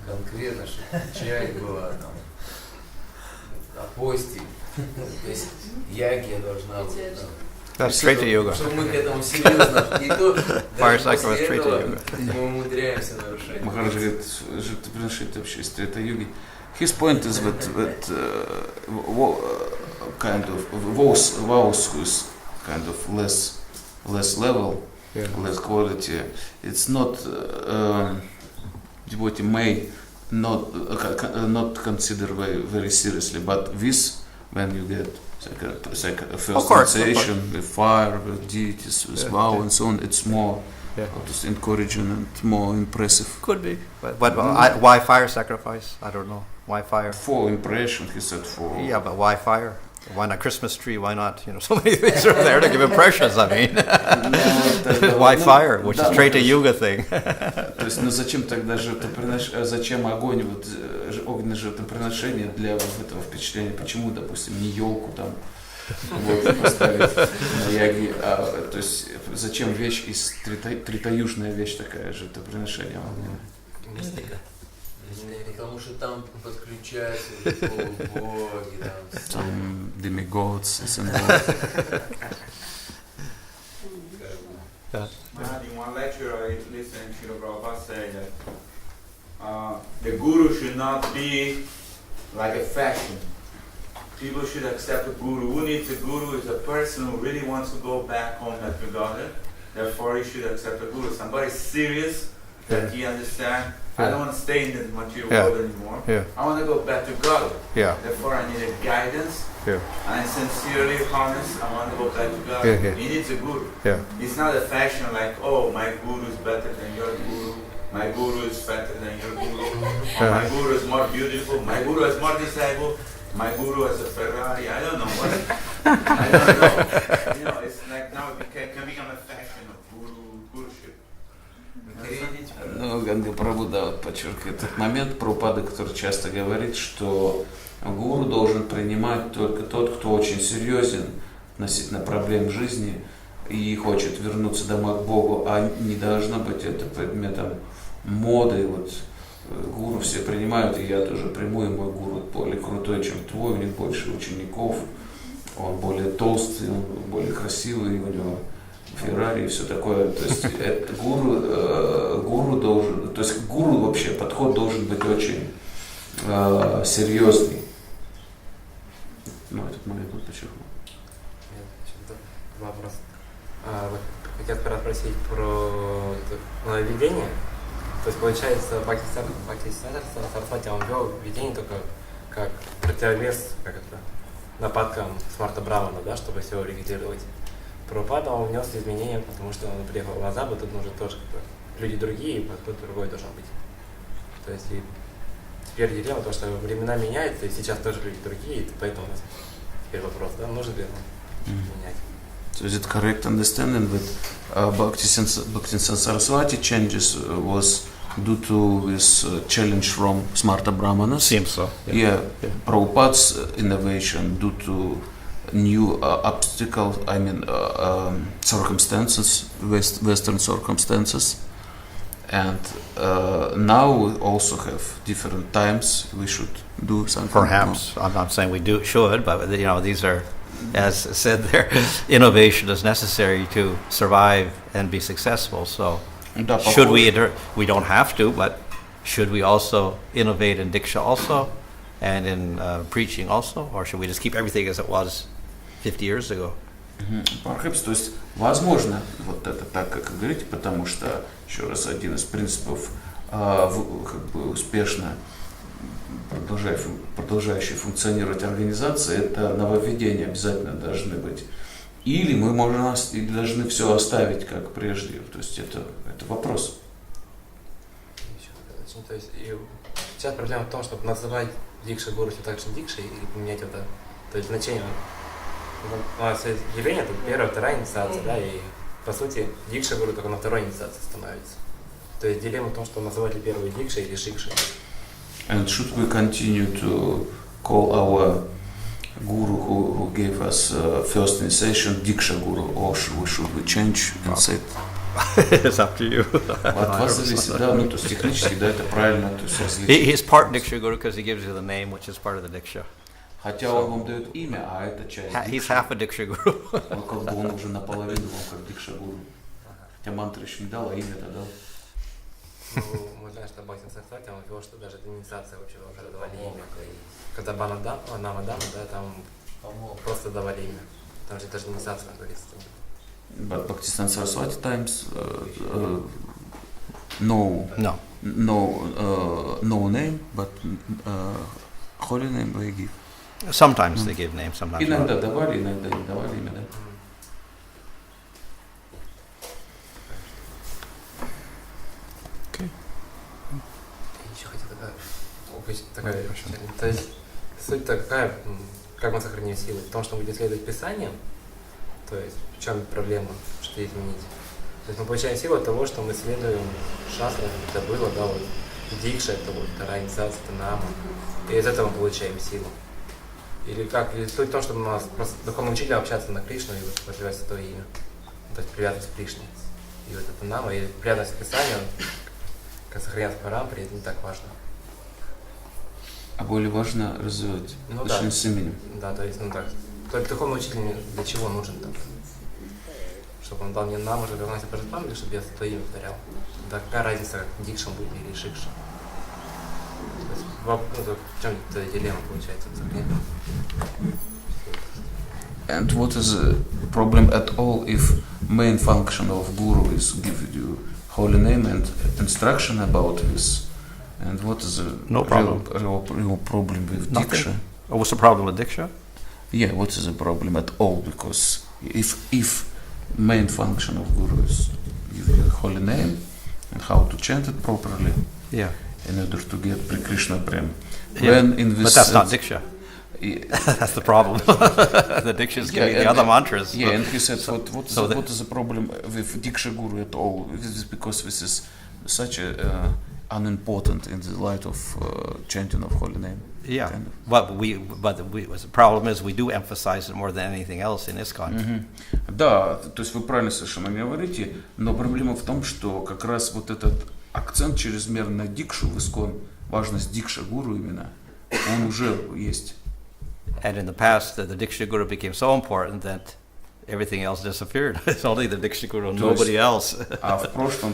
конкретно, чтобы чай была там, апостиль, то есть ягия должна быть. Там. That's Treta Yoga. Чтобы мы к этому серьезно, и то Fire даже cycle после is Treta этого Yoga. мы умудряемся нарушать. Махарадж говорит, жертвоприношение вообще из Трета Юги. His point is that kind of vows who's kind of less level, less quality. It's not devotee may not consider very seriously, but this when you get like a first initiation with fire, with deities, with vow and so on, it's more just encouraging and more impressive. Could be. But why fire sacrifice? I don't know. Why fire? For impression, he said for. Yeah, but why fire? Why not Christmas tree? Why not? You know, so many things are there to give impressions. I mean, why fire? Which is Treta Yoga thing. То есть, ну зачем тогда зачем огонь, вот огненное жертвоприношение для вот этого впечатления? Почему, допустим, не елку там вот, поставить на яги? То есть, зачем вещь из тритоюжная вещь такая, жертвоприношение огненное? Потому что там подключаются боги, Там demigods и символы. in one lecture I listened to Prabhupada say that the guru should not be like a fashion. People should accept a guru. Who needs a guru is a person who really wants to go back home at the Godhead. Therefore, he should accept a guru. Somebody serious that he understands. I don't want to stay in the material world anymore. I want to go back to God. Therefore, I need a guidance. I'm sincerely honest. I want to go back to God. He needs a guru. It's not a fashion like, oh, my guru is better than your guru. My guru is fatter than your guru. Or my guru is more beautiful. My guru has more disciples. My guru has a Ferrari. I don't know what. I don't know. You know, it's like now it can become a fashion of guruship. Ну, Ганга Прабхуда вот подчеркивает этот момент Прабхупады, который часто говорит, что гуру должен принимать только тот, кто очень серьезен относительно проблем жизни и хочет вернуться домой к Богу, а не должно быть это предметом моды. Вот гуру все принимают, и я тоже приму, и мой гуру более крутой, чем твой, у них больше учеников, он более толстый, он более красивый, у него Феррари и все такое. То есть гуру должен, то есть гуру вообще подход должен быть очень серьезный. Ну, этот момент он подчеркнул. Вопрос. Вот хотел спросить про видение. То есть получается, Бхактисиданта Сарасвати он вел видение только как противовес нападкам Смарта Брамана, да, чтобы все ликвидировать. Прабхупада он внес изменения, потому что он приехал в Азабу, тут нужно тоже люди другие, подход другой должен быть. То есть и теперь дилемма, то, что времена меняются, и сейчас тоже люди другие, поэтому у нас теперь вопрос, да, нужно ли менять. So is it correct understanding that Bhaktisiddhanta Saraswati changes was due to this challenge from Smarta Brahmanas? Seems so. Prabhupada's innovation due to new obstacles, circumstances, Western circumstances, and now we also have different times. We should do something. Perhaps. I'm not saying we should, but you know, these are, as said there, innovation is necessary to survive and be successful. So, should we don't have to, but should we also innovate in Diksha also, and in preaching also, or should we just keep everything as it was 50 years ago? Perhaps, то есть, возможно, вот это так, как вы говорите, потому что, еще раз, один из принципов успешно продолжающей функционировать организации, это нововведения обязательно должны быть. Или мы должны все оставить как прежде. То есть это вопрос. То есть сейчас проблема в том, чтобы называть Дикши гуру все так же Дикши и поменять это, то есть значение. У нас есть явление, это первая, вторая инициация, да, и по сути Дикши гуру только на второй инициации становится. То есть дилемма в том, что называть ли первую Дикши или Шикши. And should we continue to call our guru who gave us first initiation Diksha guru, or should we change and say? It's up to you. От вас зависит, да, ну то есть технически, да, это правильно, то есть различить. He's part Diksha guru because he gives you the name, which is part of the Diksha. Хотя он вам дает имя, а это часть Дикши. He's half a Diksha guru. Он как бы он уже наполовину вам как Дикша гуру. Хотя мантру еще не дал, а имя-то дал. Ну, мы знаем, что Бхактисиданта Сарасвати, он вел, что даже инициация вообще уже давали имя. Когда Бхану Дама, да, там просто давали имя. Там же даже инициация говорится. But Bhaktisiddhanta Saraswati times no name, but holy name they give. Sometimes they give names, sometimes not. Иногда давали, иногда не давали имя, да. Еще хотел такая, то есть суть такая, как мы сохраним силы, в том, что мы будем следовать Писаниям, то есть в чем проблема, что изменить. То есть мы получаем силу от того, что мы следуем шастрам, это было, да, вот Дикша, это вот вторая инициация, это Нама, и из этого мы получаем силу. Или как, или суть в том, чтобы у нас просто духовным учителем общаться на Кришну и вот развивать святое имя, то есть привязанность к Кришне. И вот это Нама, и привязанность к Писанию, как сохранять парампри, это не так важно. А более важно развивать отношения с именем. Да, то есть, ну так, только духовный учитель для чего нужен там? чтобы он дал мне нам уже вернуться божествам, или чтобы я твое имя повторял. Да какая разница, дикшем будет или шикшем? То есть, в чем-то дилемма получается. And what is the problem at all if main function of guru is give you holy name and instruction about this? And what is the No problem. real problem with Nothing. Diksha? Oh, what's the problem with Diksha? Yeah, what is the problem at all? Because if main function of guru is give you a holy name and how to chant it properly Yeah. in order to get Krishna Prem. Yeah. When in this But that's not Diksha. Yeah, That's the problem. The Diksha is giving the other mantras. yeah, and he said, so what is the problem with Diksha Guru at all? This is because this is such a unimportant in the light of chanting of holy name. Yeah. Kind of. The problem is we do emphasize it more than anything else in ISKCON. Мгм. Да, то есть вы правильно совершенно говорите, но проблема в том, что как раз вот этот акцент чрезмерно на Дикшу в ИСККОН, важность Дикша Гуру именно, он уже есть. And in the past, the Diksha Guru became so important that everything else disappeared. It's only the Diksha Guru, nobody else. А в прошлом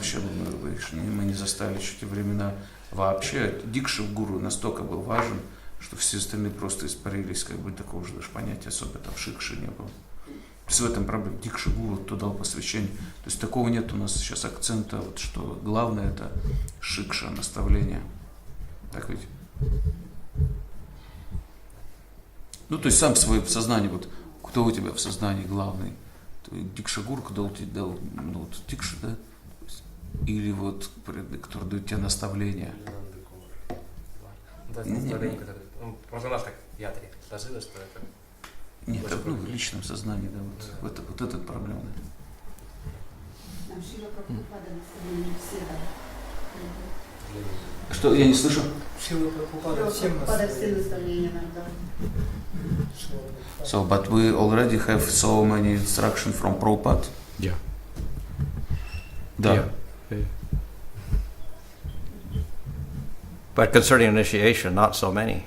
мы не застали еще те времена вообще. Дикша Гуру настолько был важен, что все остальные просто испарились, как бы такого же даже понятия особо там шикши не было. То есть в этом проблема. Дикша Гуру, кто дал посвящение. То есть такого нет у нас сейчас акцента, вот, что главное это шикша, наставление. Так ведь? Ну, то есть сам в своем сознании, вот, кто у тебя в сознании главный? Дикша Гуру, кто тебе дал, ну, вот, Дикша, да? Или вот, который дает тебе наставление? То есть наставление, которое... Просто у нас так в ятре сложилось, что это... Нет, так, в личном сознании, да, вот эта проблема. Нам Шрила Прабхупада наставление все дал. Что, я не слышу? Шрила Прабхупада всем Прабхупада все наставления. наставления нам дал. So, but we already have so many instructions from Prabhupada. Yeah. Да. Yeah. But concerning initiation, not so many.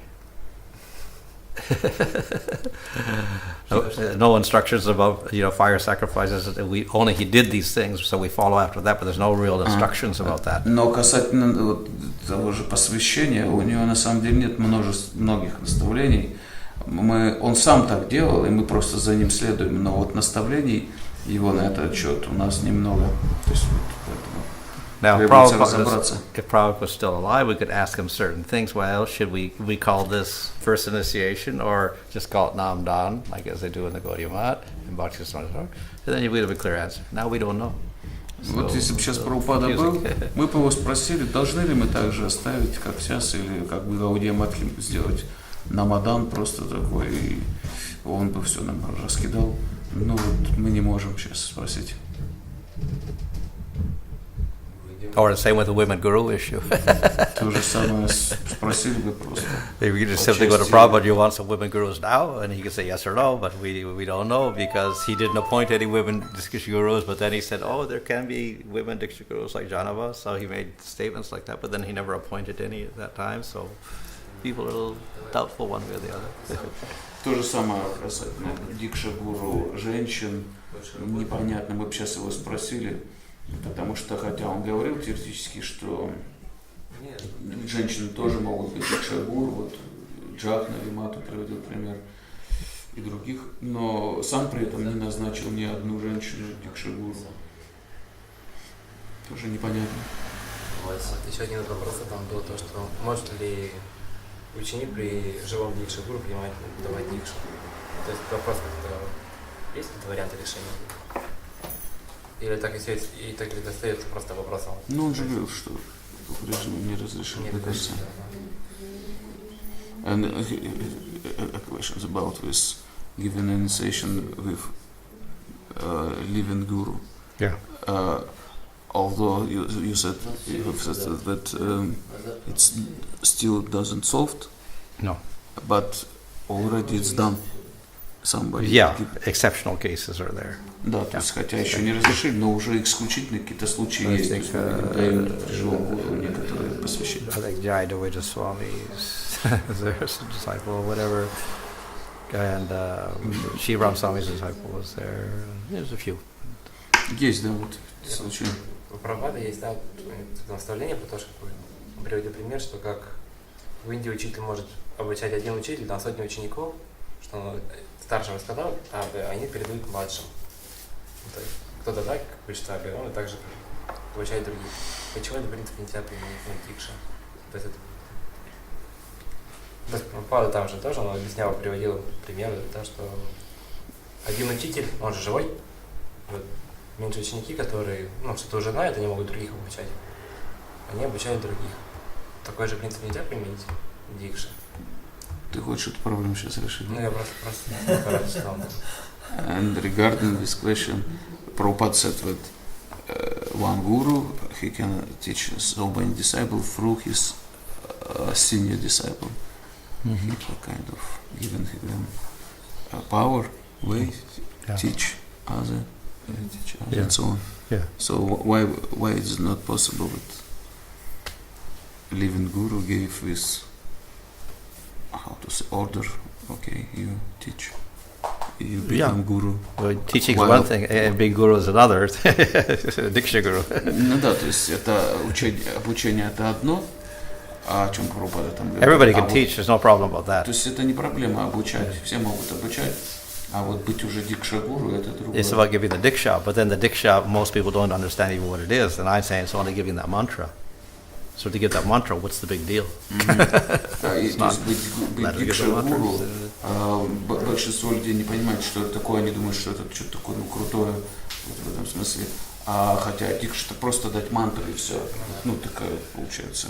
No instructions about fire sacrifices. He did these things, so we follow after that. But there's no real instructions about that. Но касательно вот того же посвящения, у него на самом деле нет многих наставлений. Он сам так делал, и мы просто за ним следуем. Но вот наставлений его на этот счет у нас немного. То есть вот поэтому. Now, if разобраться. Prabhupada was still alive, we could ask him certain things. Well, should we call this first initiation or just call it Nam Dan, like as they do in the Gaudiya Math and Bhakti Samajana? And then we have a clear answer. Now we don't know. Вот если бы сейчас Прабхупада был, мы бы его спросили, должны ли мы так же оставить, как сейчас, или как бы Гаудия Матхи сделать намадан просто такой, и он бы все нам раскидал. Ну вот мы не можем сейчас спросить. Or the same with the women guru issue. То же самое спросили бы просто. If you just simply go to Prabhupada, you want some women gurus now? And he could say yes or no, but we don't know because he didn't appoint any women Diksha gurus, but then he said, oh, there can be women Diksha gurus like Janava, so he made statements like that, but then he never appointed any at that time, so people are a little doubtful one way or the other. То же самое касательно Дикша гуру женщин, непонятно, мы бы сейчас его спросили, потому что, хотя он говорил теоретически, что женщины тоже могут быть Дикша гуру, вот Джахна Вимату приводил пример, и других, но сам при этом не назначил ни одну женщину Дикша гуру. Тоже непонятно. Вот еще один из вопросов там был то, что может ли ученик при живом Дикша гуру давать Дикшу? То есть вопрос как-то есть какие-то варианты решения? Или так и все, и так и достается просто вопросом? Ну, он же говорил, что в режиме не разрешил до конца. And a question about this given initiation with living guru. Yeah. Although you said that it still doesn't solved. No. But already it's done. Somebody. Yeah, exceptional cases are there. Да, то есть, хотя еще не разрешили, но уже исключительные какие-то случаи есть. Дают живому гуру некоторые посвящения. I think Jayadavaita Swami is their disciple or whatever. And Shri Ram Swami's disciple was there. There's a few. Есть, да, вот случай. У Прабхупады есть, да, наставление, потому что он приводит пример, что как в Индии учитель может обучать один учитель, там сотни учеников, что он старшим рассказал, а они передают младшим. То есть кто-то так учится, а он также обучает других. Почему это, в принципе, нельзя применить на дикше? То есть Прабхупада там же тоже, он объяснял, приводил примеры, да, что один учитель, он же живой, вот, меньше ученики, которые, что-то уже знают, они могут других обучать. Они обучают других. Такой же принцип нельзя применить в дикше. Ты хочешь эту проблему сейчас решить? Я просто прочитал. And regarding this question, Prabhupada said that one guru, he can teach so many disciples through his senior disciple. He kind of given them power, way, teach other, and so on. Yeah. So why it's not possible that living guru gave this, how to say, order? Okay, you teach, you become guru. Well, teaching is one thing, and being guru is another. Diksha guru. Ну да, то есть это обучение это одно, о чем Прабхупада там говорит. Everybody can teach, there's no problem about that. То есть это не проблема обучать, все могут обучать, а вот быть уже дикша-гуру это другое. It's about giving the diksha, but then the diksha, most people don't understand even what it is, and I'm saying it's only giving that mantra. So to give that mantra, what's the big deal? То есть быть дикша-гуру, большинство людей не понимает, что это такое, они думают, что это что-то такое крутое вот в этом смысле. Хотя дикша это просто дать мантру и все. Такая получается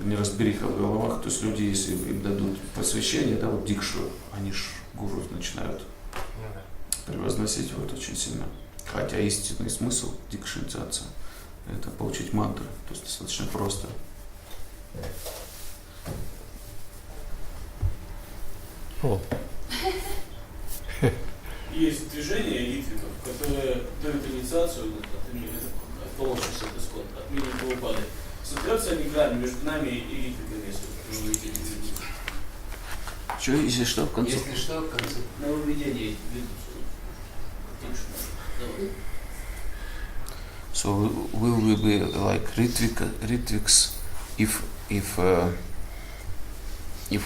неразбериха в головах. То есть люди, если им дадут посвящение, да, вот дикшу, они ж гуру начинают превозносить вот очень сильно. Хотя истинный смысл дикши инициации — это получить мантры. То есть достаточно просто. Есть движение ритвиков, которые дают инициацию от полностью от ИСККОН, от мини Прабхупады. Создается они грань между нами и ритвиками, если вы видите. Что, если что, в конце? Если что, в конце. Нововведение. So will we be like Ritviks if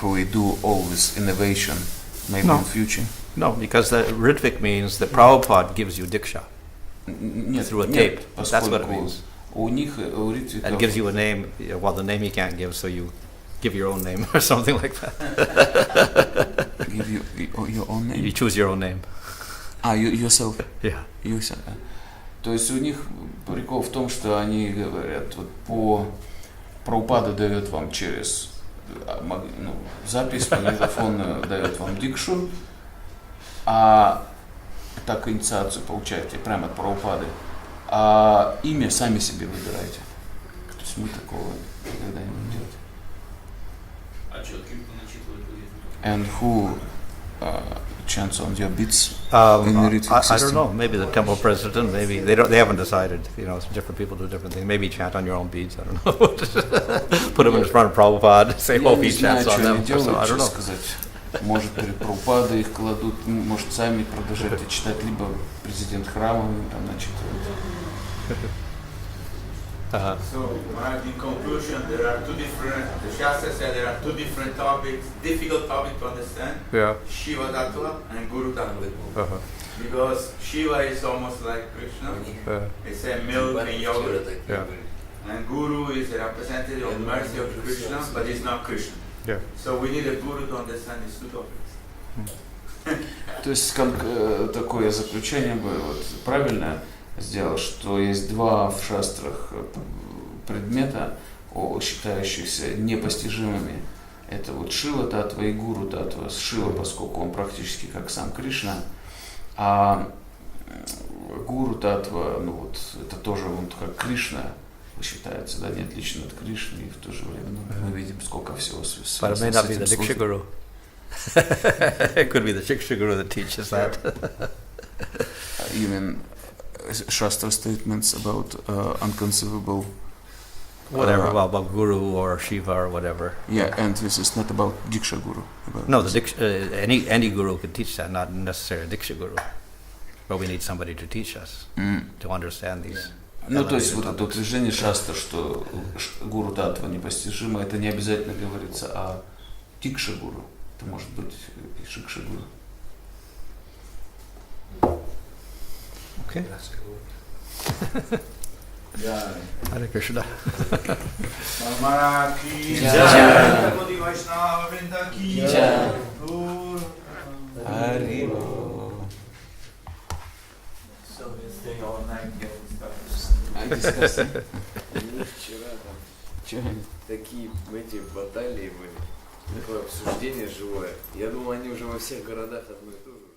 we do all this innovation maybe in future? No, because the Ritvik means that Prabhupada gives you diksha through a tape. That's what it means. У них, у Ритвиков... And gives you a name, well, the name he can't give, so you give your own name or something like that. Give you your own name? You choose your own name. Yourself? Yeah. Yourself. То есть у них прикол в том, что они говорят, вот Прабхупада дает вам через запись, магнитофон дает вам дикшу, а так инициацию получаете прямо от Прабхупады, а имя сами себе выбираете. То есть мы такого никогда не будем делать. А что, кем начитывают людей? And who chants on your beats I in the Ritvik system? don't know. Maybe the temple president. Maybe they haven't decided. Different people do different things. Maybe chant on your own beads. I don't know. Put them in front of Prabhupada. Say, hope he chants on them. So, I don't know. Может, перед Прабхупадой их кладут, может, сами продолжать читать, либо президент храма там начитывает. So, Maharaj, in conclusion, there are the Shastra said there are two different topics, difficult topics to understand. Yeah. Shiva Tattva and Guru Tattva. Because Shiva is almost like Krishna. It's a milk and yogurt. Yeah. And Guru is a representative of mercy of Krishna, but it's not Krishna. Yeah. So we need a Guru to understand these two topics. То есть такое заключение бы правильно сделал, что есть два в шастрах предмета, считающихся непостижимыми. Это вот Шива Татва и Гуру Татва. Шива, поскольку он практически как сам Кришна, а Гуру Татва, это тоже он как Кришна считается, да, не отлично от Кришны, и в то же время мы видим, сколько всего связано. But it may not be the Diksha Guru. It could be the Diksha Guru that teaches that. You mean Shastra statements about unconceivable... Whatever, about Guru or Shiva or whatever. Yeah, and this is not about Diksha Guru. No, the Diksha, any Guru could teach that, not necessarily Diksha Guru. but we need somebody to teach us to understand these. Ну, то есть вот elevated это topics. утверждение шасты, что гуру татва непостижимо, это не обязательно говорится о дикша гуру. Это может быть и шикша гуру. Okay. Jai. Hare Krishna. Maharaj ki Jai. jai. Gaudiya Vaishnava Vrinda ki Jai. jai. Gur. Хари-бо. So we stay all night getting stuff. У них вчера там такие эти баталии были, такое обсуждение живое. Я думал, они уже во всех городах одно и то же.